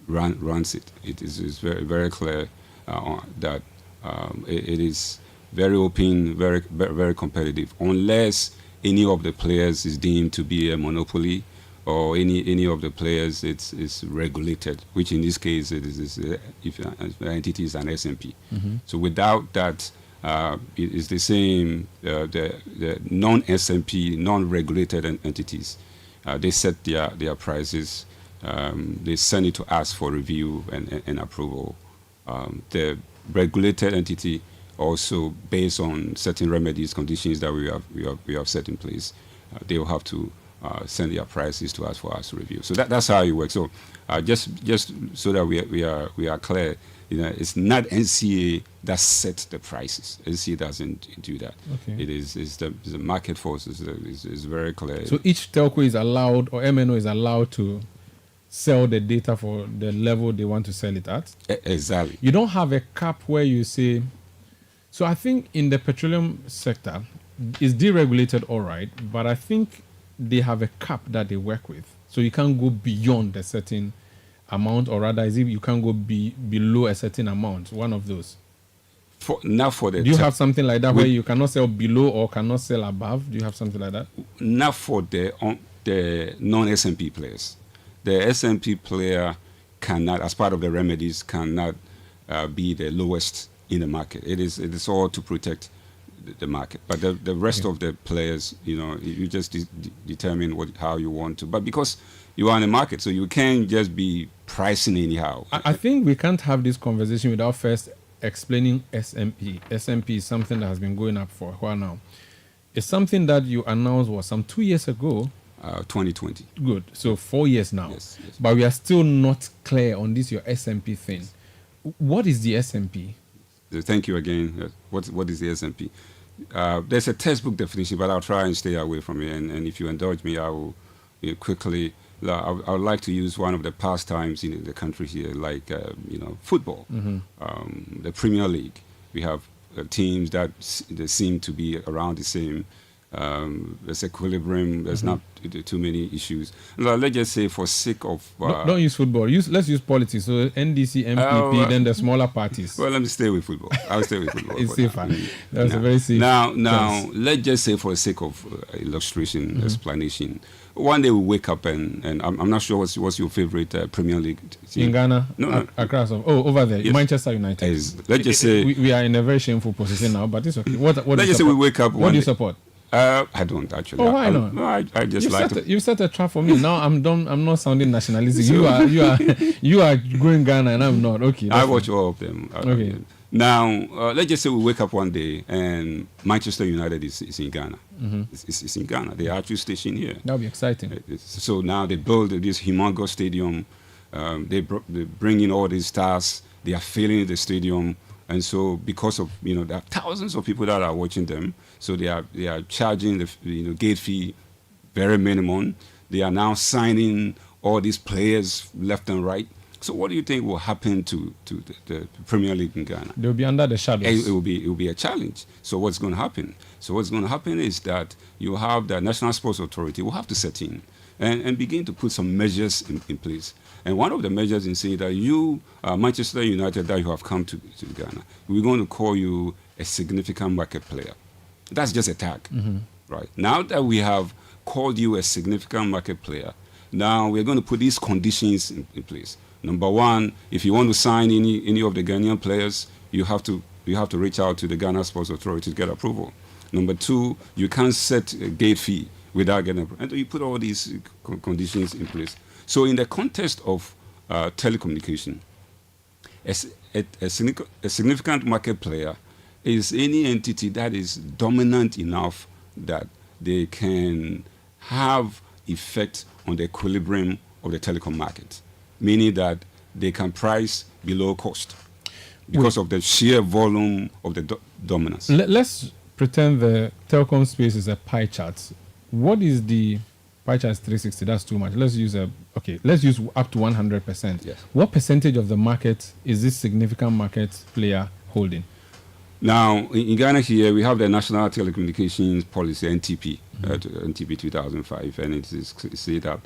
runs it. It is very, very clear that it is very open, very, very competitive, unless any of the players is deemed to be a monopoly, or any of the players is regulated, which in this case if the entity is an SMP. So without that, it is the same. The non-SMP, non-regulated entities, they set their prices. They send it to us for review and approval. The regulated entity also, based on certain remedies, conditions that we have set in place, they will have to send their prices to us for us to review. So that's how it works. So just so that we are clear, it's not NCA that sets the prices. NCA doesn't do that. Okay. It's the market forces. Is very clear. So each telco is allowed, or MNO is allowed to sell the data for the level they want to sell it at? Exactly. You don't have a cap where you say. So I think in the petroleum sector, it's deregulated, all right, but I think they have a cap that they work with. So you can't go beyond a certain amount, or rather, you can't go below a certain amount, one of those. Do you have something like that where you cannot sell below or cannot sell above? Do you have something like that? Not for the non-SMP players. The SMP player cannot, as part of the remedies, cannot be the lowest in the market. It is all to protect the market. But the rest of the players, you just determine how you want to. But because you are in the market, so you can't just be pricing anyhow. I think we can't have this conversation without first explaining SMP. SMP is something that has been going up for a while now. It's something that you announced some 2 years ago. 2020. Good. So 4 years now. Yes. But we are still not clear on this, your SMP thing. What is the SMP? Thank you again. What is the SMP? There's a textbook definition, but I'll try and stay away from it. And if you indulge me, I will quickly. I would like to use one of the pastimes in the country here, like football, the Premier League. We have teams that they seem to be around the same There's equilibrium. There's not too many issues. So let's just say, for sake of don't use football. Let's use politics. So NDC, MPP, then the smaller parties. Well, let me stay with football. I'll stay with football. It's safer. That's a very safe. Now, choice. let's just say, for the sake of illustration, explanation. One day we wake up and I'm not sure what's your favorite Premier League team. In Ghana, no. across over there, Yes. Manchester United. Let's just say we are in a very shameful position now, but it's okay. What let's just say we wake up. What do you support? I don't actually. Oh, why not? No, I just like to. You set a trap for me. Now I'm done. I'm not sounding nationalistic. You are going Ghana and I'm not. Okay. I watch all of them. Okay. Now let's just say we wake up one day and Manchester United is in Ghana. It's in Ghana. They are actually stationed here. That'll be exciting. So now they build this humongous stadium. They bring in all these stars. They are filling the stadium. And so, because of there are thousands of people that are watching them, so they are charging the gate fee very minimum. They are now signing all these players left and right. So, what do you think will happen to the Premier League in Ghana? They'll be under the shadows. It will be a challenge. So, what's going to happen? So, what's going to happen is that you have the National Sports Authority will have to set in and begin to put some measures in place. And one of the measures in saying that you, Manchester United, that you have come to Ghana, we're going to call you a significant market player. That's just a tag, right? Now that we have called you a significant market player, now we're going to put these conditions in place. Number one, if you want to sign any of the Ghanaian players, you have to reach out to the Ghana Sports Authority to get approval. Number two, you can't set a gate fee without getting approval. And you put all these conditions in place. So in the context of telecommunication, a significant market player is any entity that is dominant enough that they can have effect on the equilibrium of the telecom market, meaning that they can price below cost because of the sheer volume of the dominance. Let's pretend the telecom space is a pie chart. What is the pie chart? 360. That's too much. Let's use up to 100%. Yes. What percentage of the market is this significant market player holding? Now, in Ghana here, we have the National Telecommunications Policy, NTP, NTP 2005, and it is said that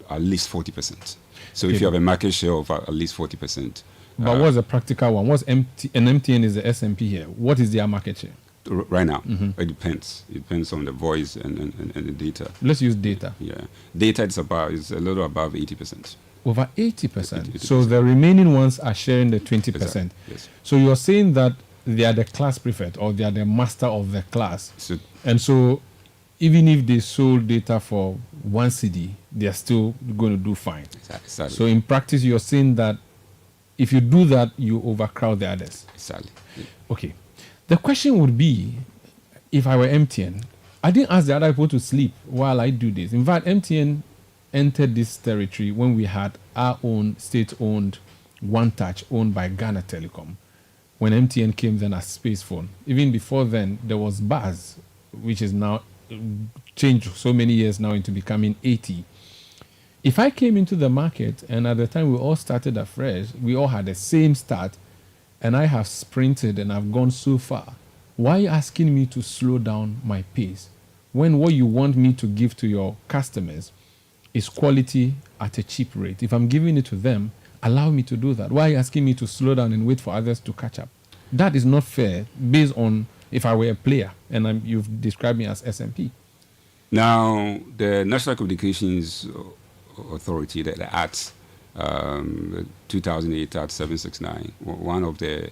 at least 40%. So if you have a market share of at least 40%. But what's the practical one? An MTN is the SMP here. What is their market share? Right now, it depends. It depends on the voice and the data. Let's use data. Yeah, data is a little above 80%. Over 80%. So the remaining ones are sharing the 20%. Exactly. Yes. So you're saying that they are the class prefect or they are the master of the class. And so even if they sold data for 1 cedi, they are still going to do fine. Exactly. So in practice, you're saying that if you do that, you overcrowd the others. Exactly. Yeah. Okay. The question would be, if I were MTN, I didn't ask the other people to sleep while I do this. In fact, MTN entered this territory when we had our own state-owned One Touch owned by Ghana Telecom. When MTN came then as Space Phone. Even before then, there was Buzz, which is now changed so many years now into becoming 80. If I came into the market and at the time we all started afresh, we all had the same start, and I have sprinted and I've gone so far, why are you asking me to slow down my pace when what you want me to give to your customers is quality at a cheap rate? If I'm giving it to them, allow me to do that. Why are you asking me to slow down and wait for others to catch up? That is not fair based on if I were a player and you've described me as SMP. Now, the National Communications Authority, the Act, 2008 Act 769, one of the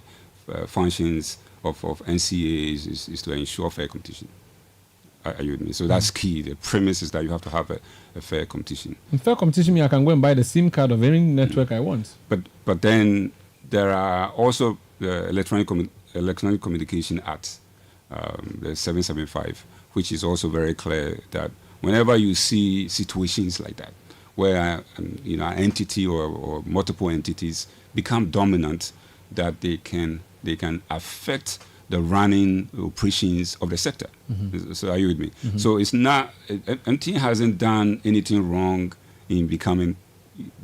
functions of NCA is to ensure fair competition. Are you with me? So that's key. The premise is that you have to have a fair competition. In fair competition, I can go and buy the SIM card of any network I want. But then there are also the Electronic Communication Act, the 775, which is also very clear that whenever you see situations like that, where an entity or multiple entities become dominant, that they can affect the running operations of the sector. So are you with me? So it's not, MTN hasn't done anything wrong in becoming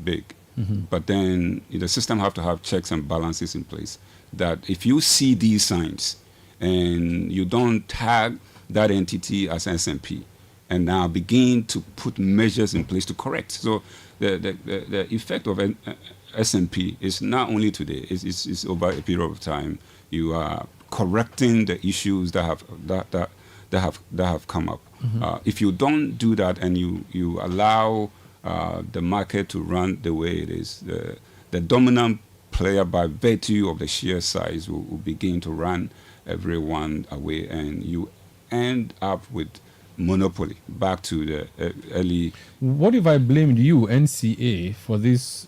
big, but then the system have to have checks and balances in place, that if you see these signs and you don't tag that entity as SMP and now begin to put measures in place to correct. So the effect of SMP is not only today, it's over a period of time. You are correcting the issues that have come up. If you don't do that and you allow the market to run the way it is, the dominant player by virtue of the sheer size will begin to run everyone away, and you end up with monopoly back to the early. What if I blamed you, NCA, for these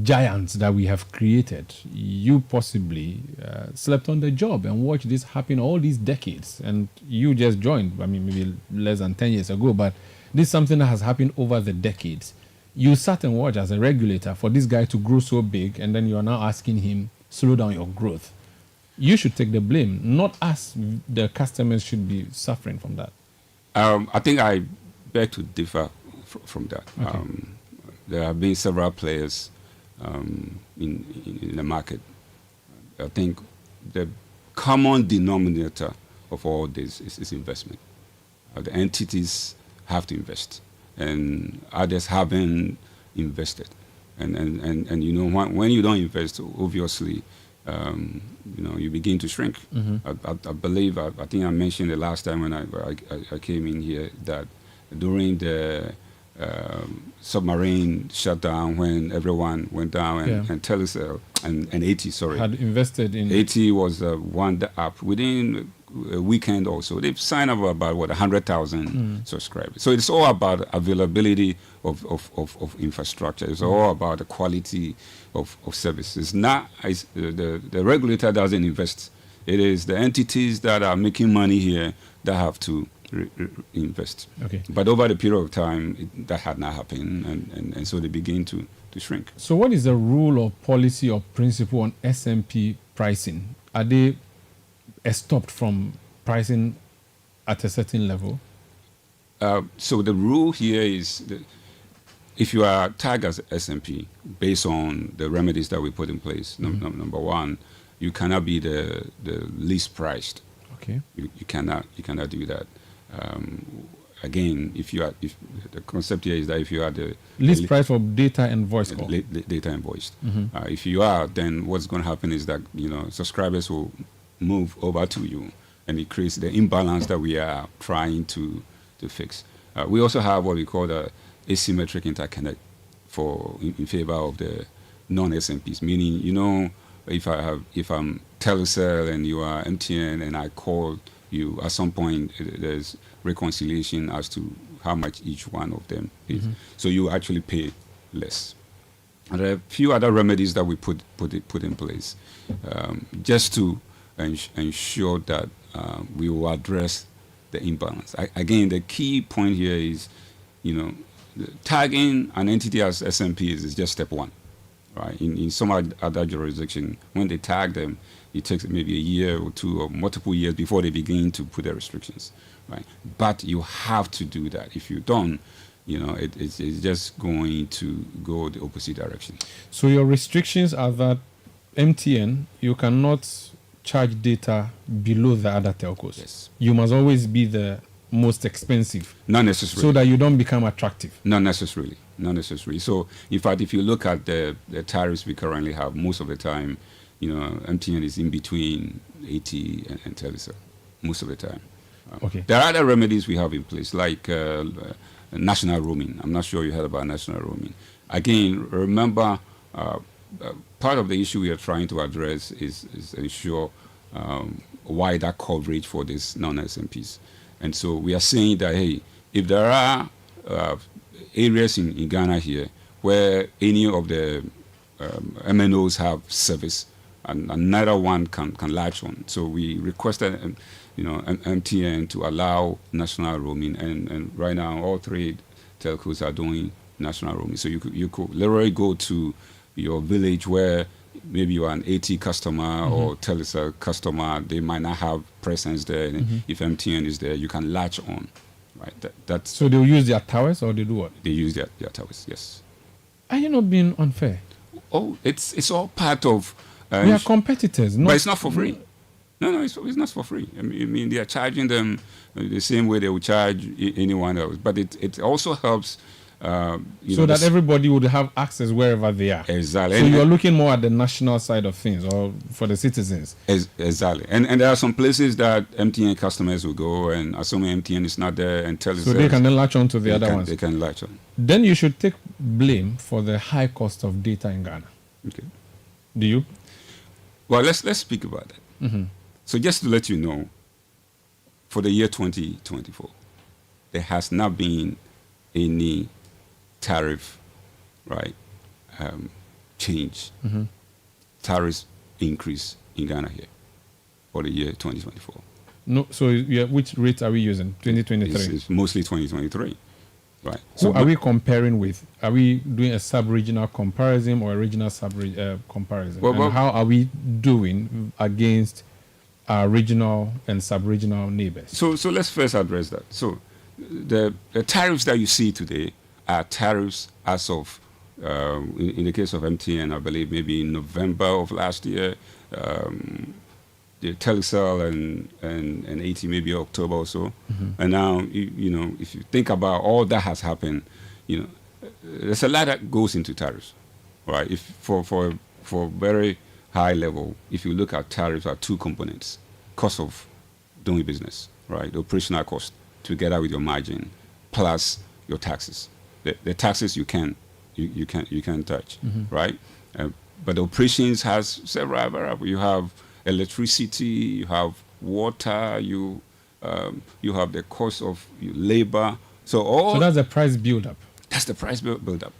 giants that we have created? You possibly slept on the job and watched this happen all these decades, and you just joined, I mean, maybe less than 10 years ago, but this is something that has happened over the decades. You sat and watched as a regulator for this guy to grow so big, and then you are now asking him, slow down your growth. You should take the blame, not us. The customers should be suffering from that. I think I beg to differ from that. Okay. There have been several players in the market. I think the common denominator of all this is investment. The entities have to invest, and others haven't invested. And you know, when you don't invest, obviously, you know, you begin to shrink. I believe, I think I mentioned the last time when I came in here that during the submarine shutdown, when everyone went down and Telecel and AT, had invested in. AT was one up within a weekend also. They've signed up about 100,000 subscribers. So it's all about availability of infrastructure. It's all about the quality of services. Not the regulator doesn't invest. It is the entities that are making money here that have to invest. Okay. But over the period of time, that had not happened, and so they begin to shrink. So what is the rule or policy or principle on SMP pricing? Are they stopped from pricing at a certain level? So the rule here is that if you are tagged as SMP, based on the remedies that we put in place, number one, you cannot be the least priced. Okay. You cannot do that. Again, if the concept here is that if you are the least price for data and voice call, data and voice, if you are, then what's going to happen is that, you know, subscribers will move over to you, and it creates the imbalance that we are trying to fix. We also have what we call the asymmetric interconnect in favor of the non-SMPs, meaning, you know, if I'm Telecel and you are MTN and I call you, at some point there's reconciliation as to how much each one of them is. So you actually pay less. And there are a few other remedies that we put in place just to ensure that we will address the imbalance. Again, the key point here is, you know, tagging an entity as SMP is just step one, right? In some other jurisdiction, when they tag them, it takes maybe a year or two or multiple years before they begin to put their restrictions, right? But you have to do that. If you don't, you know, it's just going to go the opposite direction. So your restrictions are that MTN, you cannot charge data below the other telcos. Yes. You must always be the most expensive. Not necessarily. So that you don't become attractive. Not necessarily. So, in fact, if you look at the tariffs we currently have, most of the time, you know, MTN is in between AT and Telecel, most of the time. Okay. There are other remedies we have in place, like national roaming. I'm not sure you heard about national roaming. Again, remember, part of the issue we are trying to address is ensure wider coverage for these non-SMPs. And so we are saying that, hey, if there are areas in Ghana here where any of the MNOs have service and neither one can latch on, so we requested MTN to allow national roaming, and right now all three telcos are doing national roaming. So you could literally go to your village where maybe you are an AT customer or Telecel customer, they might not have presence there. And if MTN is there, you can latch on, right? That's so they'll use their towers, or they do what? They use their towers, yes. Are you not being unfair? Oh, it's all part of... we are competitors. But it's not for free. No, it's not for free. I mean, they are charging them the same way they would charge anyone else. But it also helps. So that everybody would have access wherever they are. Exactly. So you're looking more at the national side of things, or for the citizens. Exactly. And there are some places that MTN customers will go, and assuming MTN is not there and tell us. So they can then latch on to the other ones. They can latch on. Then you should take blame for the high cost of data in Ghana. Okay. Do you? Well, let's speak about that. Mm-hmm. So just to let you know, for the year 2024, there has not been any tariff, right, change, tariff increase in Ghana here for the year 2024. No, so which rate are we using? 2023? It's mostly 2023, right? So are we comparing with? Are we doing a sub-regional comparison or a regional comparison? And how are we doing against our regional and sub-regional neighbors? So let's first address that. So the tariffs that you see today are tariffs as of, in the case of MTN, I believe maybe in November of last year, the Telecel and AT maybe October or so. And now, if you think about all that has happened, there's a lot that goes into tariffs, right? If for very high level, if you look at tariffs, are two components: cost of doing business, right? The operational cost together with your margin, plus your taxes. The taxes you can touch, right? But the operations has several variables. You have electricity, you have water, you have the cost of labor. So that's the price build-up. That's the price build-up.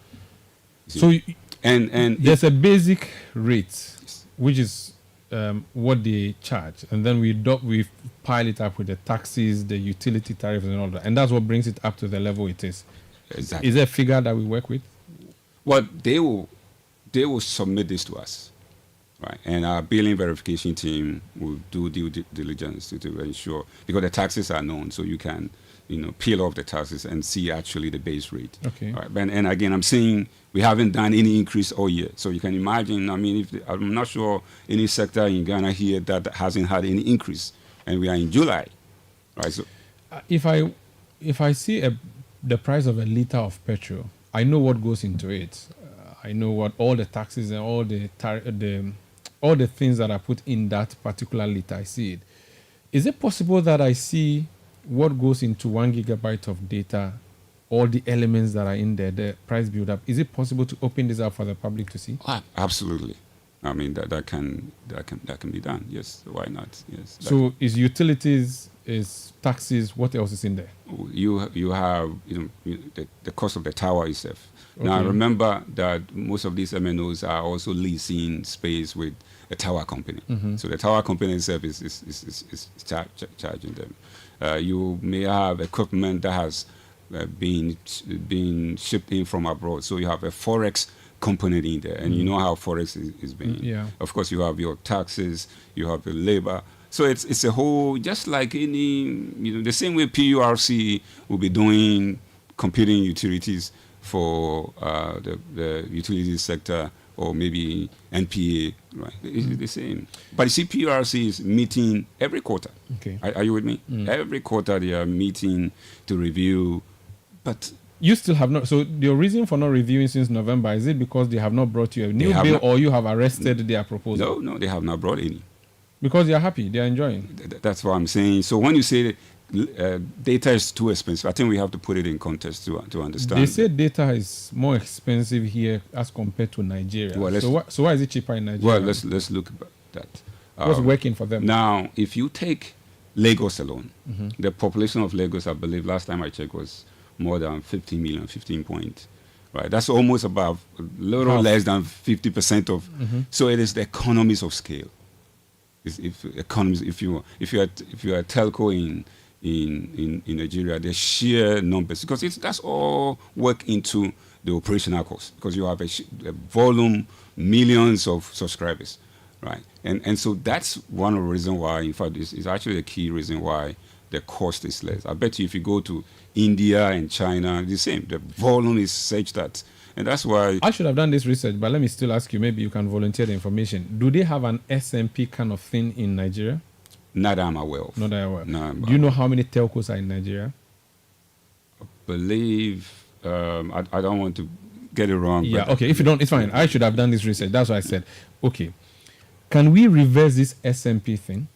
So and there's a basic rate, which is what they charge, and then we pile it up with the taxes, the utility tariffs, and all that, and that's what brings it up to the level it is. Exactly. Is there a figure that we work with? Well, they will submit this to us, right? And our billing verification team will do due diligence to ensure, because the taxes are known, so you can, peel off the taxes and see actually the base rate. Okay. Right? And again, I'm saying we haven't done any increase all year, so you can imagine. I mean, I'm not sure any sector in Ghana here that hasn't had any increase, and we are in July, right? So, if I see the price of a liter of petrol, I know what goes into it. I know what all the taxes and all the things that are put in that particular liter. I see it. Is it possible that I see what goes into 1 gigabyte of data, all the elements that are in there, the price build up? Is it possible to open this up for the public to see? Absolutely. I mean that can be done. Yes, why not? Yes. So is utilities, is taxes, what else is in there? You have the cost of the tower itself. Okay. Now remember that most of these MNOs are also leasing space with a tower company. So the tower company itself is charging them. You may have equipment that has been shipped in from abroad. So you have a forex component in there, and you know how forex is being. Yeah. Of course, you have your taxes, you have the labor. So it's a whole, just like any, the same way PURC will be doing computing utilities for the utility sector, or maybe NPA, right? It's the same. But you see, PURC is meeting every quarter. Okay. Are you with me? Every quarter they are meeting to review, but you still have not. So the reason for not reviewing since November, is it because they have not brought you a new bill, or you have arrested their proposal? No, they have not brought any. Because they are happy, they are enjoying. That's what I'm saying. So when you say data is too expensive, I think we have to put it in context to understand. They say data is more expensive here as compared to Nigeria. Well, so why is it cheaper in Nigeria? Well, let's look at that. What's working for them? Now, if you take Lagos alone, the population of Lagos, I believe, last time I checked, was more than 15 million, 15 point. Right, that's almost about a little less than 50% of. So it is the economies of scale. If you are a telco in Nigeria, the sheer numbers, because that's all work into the operational cost, because you have a volume, millions of subscribers, right? And so that's one of the reasons why, in fact, it's actually a key reason why the cost is less. I bet you if you go to India and China, the same. The volume is such that, and that's why I should have done this research, but let me still ask you, maybe you can volunteer the information. Do they have an SMP kind of thing in Nigeria? Not that I'm aware of. Not that I'm aware. No, Do you know how many telcos are in Nigeria? I believe, I don't want to get it wrong. Yeah, but okay. If you don't, it's fine. I should have done this research. That's why I said, okay. Can we reverse this SMP thing?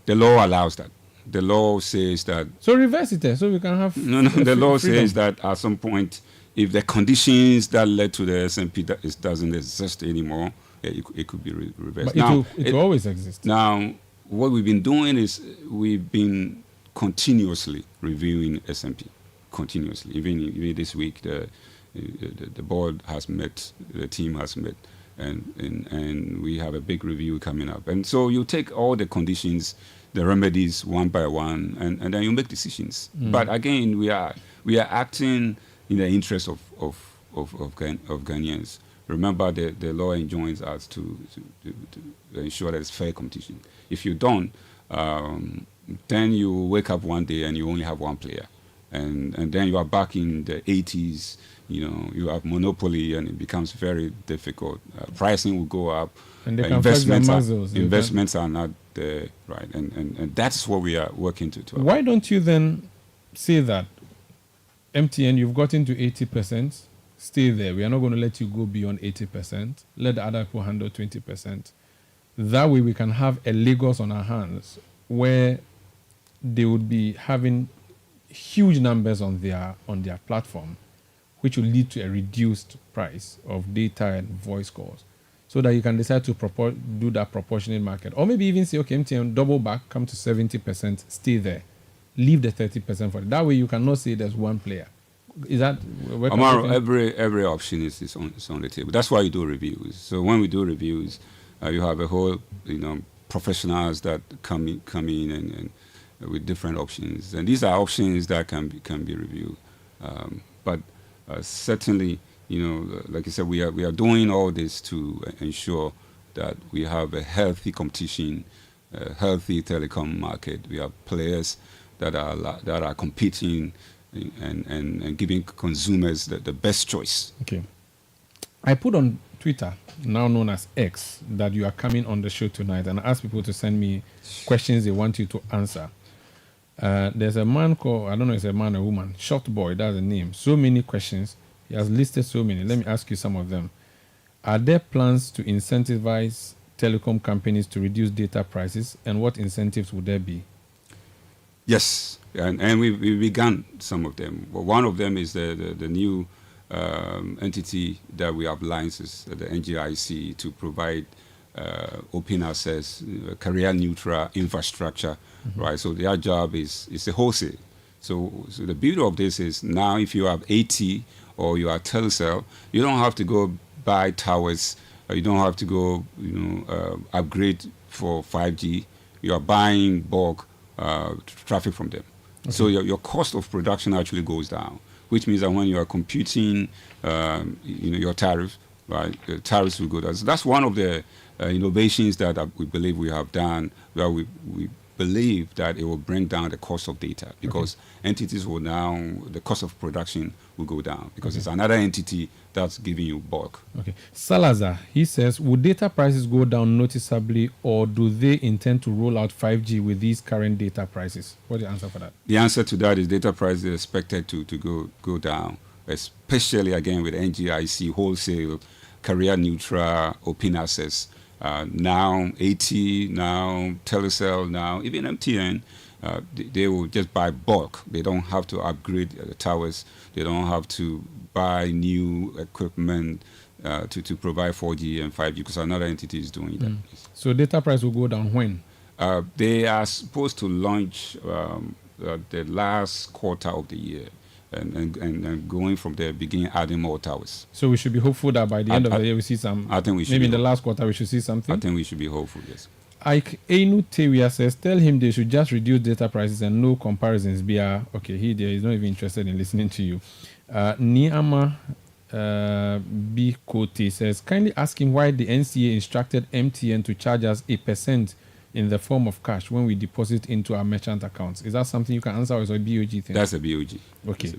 The law allows that. The law says that. So reverse it there, so we can have. No. The law freedom. says that at some point, if the conditions that led to the SMP doesn't exist anymore, it could be reversed. But Now, it will always exist. Now, what we've been doing is we've been continuously reviewing SMP, continuously. Even this week, the board has met, the team has met, and we have a big review coming up. And so you take all the conditions, the remedies one by one, and then you make decisions. But again, we are acting in the interest of Ghanaians. Remember, the law enjoins us to ensure that it's fair competition. If you don't, then you wake up one day and you only have one player, and then you are back in the 80s. You have monopoly, and it becomes very difficult. Pricing will go up. And they can investments are not there, right? And that's what we are working to. Why don't you then say that MTN, you've gotten to 80%, stay there. We are not going to let you go beyond 80%. Let the other people handle 20%. That way we can have a Lagos on our hands where they would be having huge numbers on their platform, which will lead to a reduced price of data and voice calls, so that you can decide to do that proportionate market. Or maybe even say, okay, MTN, double back, come to 70%, stay there. Leave the 30% for it. That way you cannot say there's one player. Is that... Amaro, every option is on the table. That's why you do reviews. So when we do reviews, you have a whole, professionals that come in and with different options. And these are options that can be reviewed. But certainly, like I said, we are doing all this to ensure that we have a healthy competition, a healthy telecom market. We have players that are competing and giving consumers the best choice. Okay. I put on Twitter, now known as X, that you are coming on the show tonight, and I asked people to send me questions they want you to answer. There's a man called, I don't know if it's a man or woman, Short Boy, that's the name. So many questions. He has listed so many. Let me ask you some of them. Are there plans to incentivize telecom companies to reduce data prices, and what incentives would there be? Yes, and we began some of them. Well, one of them is the new entity that we have licenses, the NGIC, to provide open access, career-neutral infrastructure, right? So their job is a wholesale. So the beauty of this is now if you have AT or you are Telecel, you don't have to go buy towers. You don't have to go, upgrade for 5G. You are buying bulk traffic from them. Okay. So your cost of production actually goes down, which means that when you are computing, your tariff, right, the tariffs will go down. So that's one of the innovations that we believe we have done, where we believe that it will bring down the cost of data, because entities will now, the cost of production will go down, because it's another entity that's giving you bulk. Okay. Salazar, he says, would data prices go down noticeably, or do they intend to roll out 5G with these current data prices? What's the answer for that? The answer to that is data prices are expected to go down, especially again with NGIC, wholesale, career neutral, open access. Now AT, now Telecel, now even MTN, they will just buy bulk. They don't have to upgrade the towers. They don't have to buy new equipment to provide 4G and 5G, because another entity is doing that. So data price will go down when? They are supposed to launch the last quarter of the year. And going from there, begin adding more towers. So we should be hopeful that by the end of the year we see some. I think we should. Maybe in the last quarter we should see something. I think we should be hopeful. Yes. Ike Einu Tewia says, tell him they should just reduce data prices and no comparisons. Okay, he's not even interested in listening to you. Niama B. Kote says, kindly ask him why the NCA instructed MTN to charge us 8% in the form of cash when we deposit into our merchant accounts. Is that something you can answer, or is it a BOG thing? That's a BOG. Okay.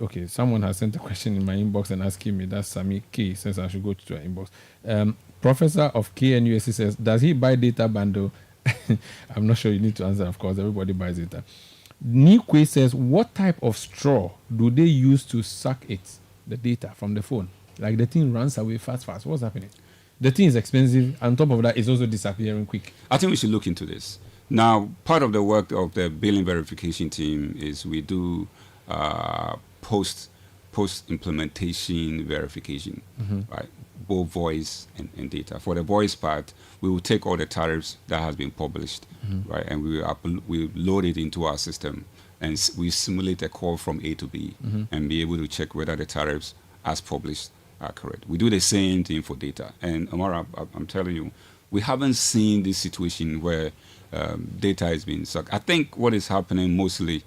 Okay, someone has sent a question in my inbox and asking me, that's Sami K, says I should go to our inbox. Professor of KNUSC says, does he buy data bundle I'm not sure you need to answer, of course. Everybody buys it. Nikwe says, what type of straw do they use to suck the data from the phone? Like the thing runs away fast. What's happening? The thing is expensive. On top of that, it's also disappearing quick. I think we should look into this. Now, part of the work of the billing verification team is we do post-implementation verification, right? Both voice and data. For the voice part, we will take all the tariffs that has been published, right, and we load it into our system, and we simulate a call from A to B, and be able to check whether the tariffs as published are correct. We do the same thing for data, and Amara, I'm telling you, we haven't seen this situation where data is being sucked. I think what is happening mostly.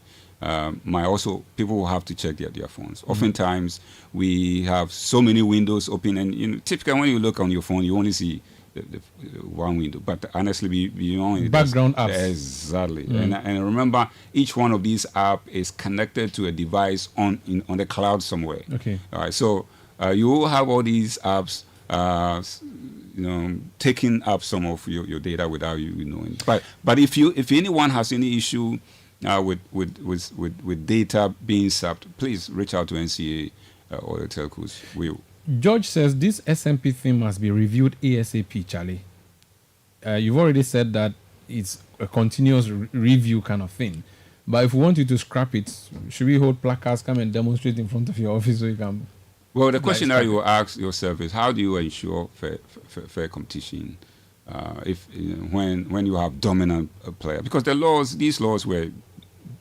People will have to check their phones. Oftentimes, we have so many windows open, and typically when you look on your phone, you only see the one window. But honestly, we only background apps. Exactly. And remember, each one of these apps is connected to a device on the cloud somewhere. Okay. All right. So you will have all these apps. Taking up some of your data without you knowing. But if anyone has any issue with data being sapped, please reach out to NCA or the telcos. George says this SMP thing must be reviewed ASAP, Charlie. You've already said that it's a continuous review kind of thing. But if we want you to scrap it, should we hold placards, come and demonstrate in front of your office so you can... Well, the question that you will ask yourself is, how do you ensure fair competition when you have dominant player? Because these laws were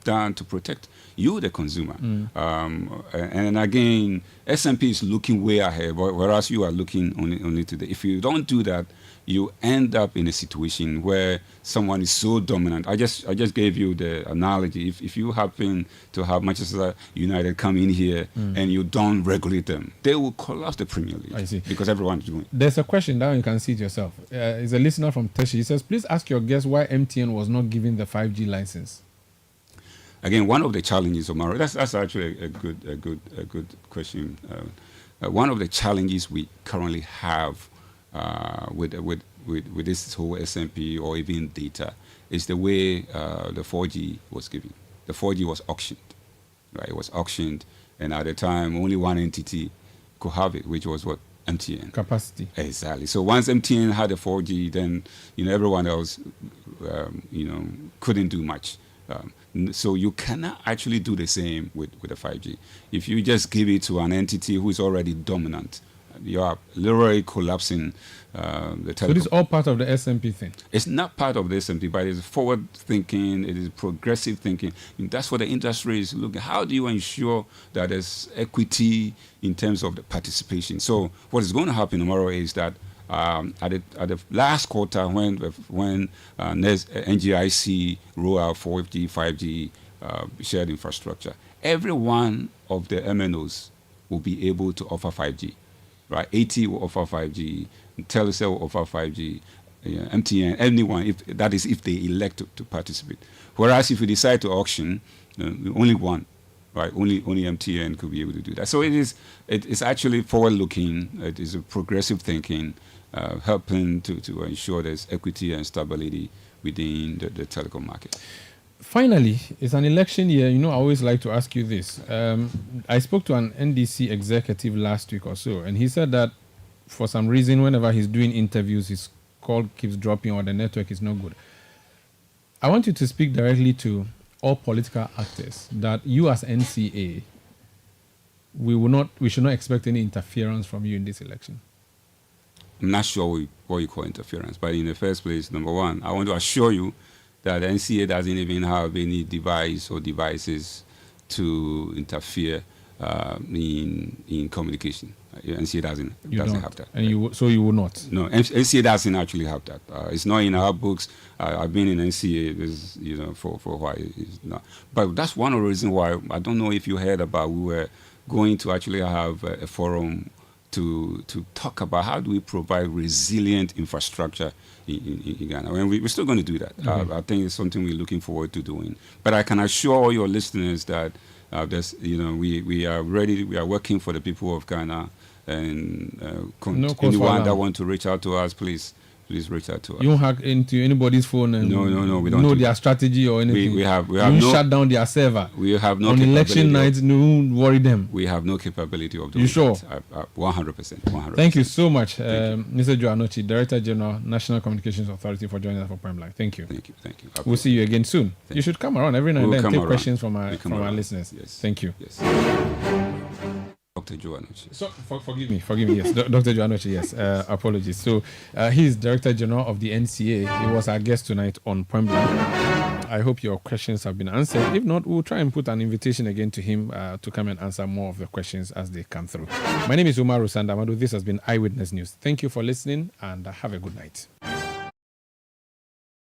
done to protect you, the consumer. And again, SMP is looking way ahead, whereas you are looking only to if you don't do that, you end up in a situation where someone is so dominant. I just gave you the analogy. If you happen to have Manchester United come in here and you don't regulate them, they will collapse the Premier League. I see. Because everyone's doing it. There's a question now, you can see it yourself. It's a listener from Teshi. He says, please ask your guest why MTN was not given the 5G license. Again, one of the challenges, Omar, that's actually a good question. One of the challenges we currently have with this whole SMP or even data is the way the 4G was given. The 4G was auctioned, right? It was auctioned, and at the time, only one entity could have it, which was what? MTN. Capacity. Exactly. So once MTN had the 4G, then everyone else couldn't do much. So you cannot actually do the same with the 5G. If you just give it to an entity who is already dominant, you are literally collapsing the telecom. So this is all part of the SMP thing? It's not part of the SMP, but it's forward thinking, it is progressive thinking. And that's what the industry is looking at. How do you ensure that there's equity in terms of the participation? So what is going to happen tomorrow is that at the last quarter, when NGIC roll out 4G, 5G shared infrastructure, every one of the MNOs will be able to offer 5G, right? AT will offer 5G, Telecel will offer 5G, MTN, anyone, if they elect to participate. Whereas if you decide to auction, only one, right? Only MTN could be able to do that. So it's actually forward-looking. It is a progressive thinking. Helping to ensure there's equity and stability within the telecom market. Finally, it's an election year. I always like to ask you this. I spoke to an NDC executive last week or so, and he said that for some reason, whenever he's doing interviews, his call keeps dropping or the network is not good. I want you to speak directly to all political actors that you as NCA, we should not expect any interference from you in this election. I'm not sure what you call interference, but in the first place, number one, I want to assure you that the NCA doesn't even have any device or devices to interfere in communication. NCA doesn't have that. And you will not? No, NCA doesn't actually have that. It's not in our books. I've been in NCA for a while. It's not. But that's one of the reasons why, I don't know if you heard about, we were going to actually have a forum to talk about how do we provide resilient infrastructure in Ghana. And we're still going to do that. I think it's something we're looking forward to doing. But I can assure all your listeners that we are ready. We are working for the people of Ghana, and anyone that want to reach out to us, please please reach out to us. You don't hack into anybody's phone and no, we don't know their strategy or anything. We have you no, shut down their server. We have no on election nights. Don't worry them. We have no capability of doing. You sure? 100%. Thank you so much, Mr. Joe Anochi, Director General, National Communications Authority, for joining us for Prime Live. Thank you. Thank you. We'll see you again soon. You should come around every now and then and take questions from our listeners. Yes. Thank you. Yes. Dr. Joe Anochi. So, forgive me. Yes, Dr. Joe Anochi. Yes, apologies. So, he's Director General of the NCA. He was our guest tonight on Point Blank. I hope your questions have been answered. If not, we'll try and put an invitation again to him to come and answer more of the questions as they come through. My name is Umar Rusandamadu. This has been Eyewitness News. Thank you for listening and have a good night.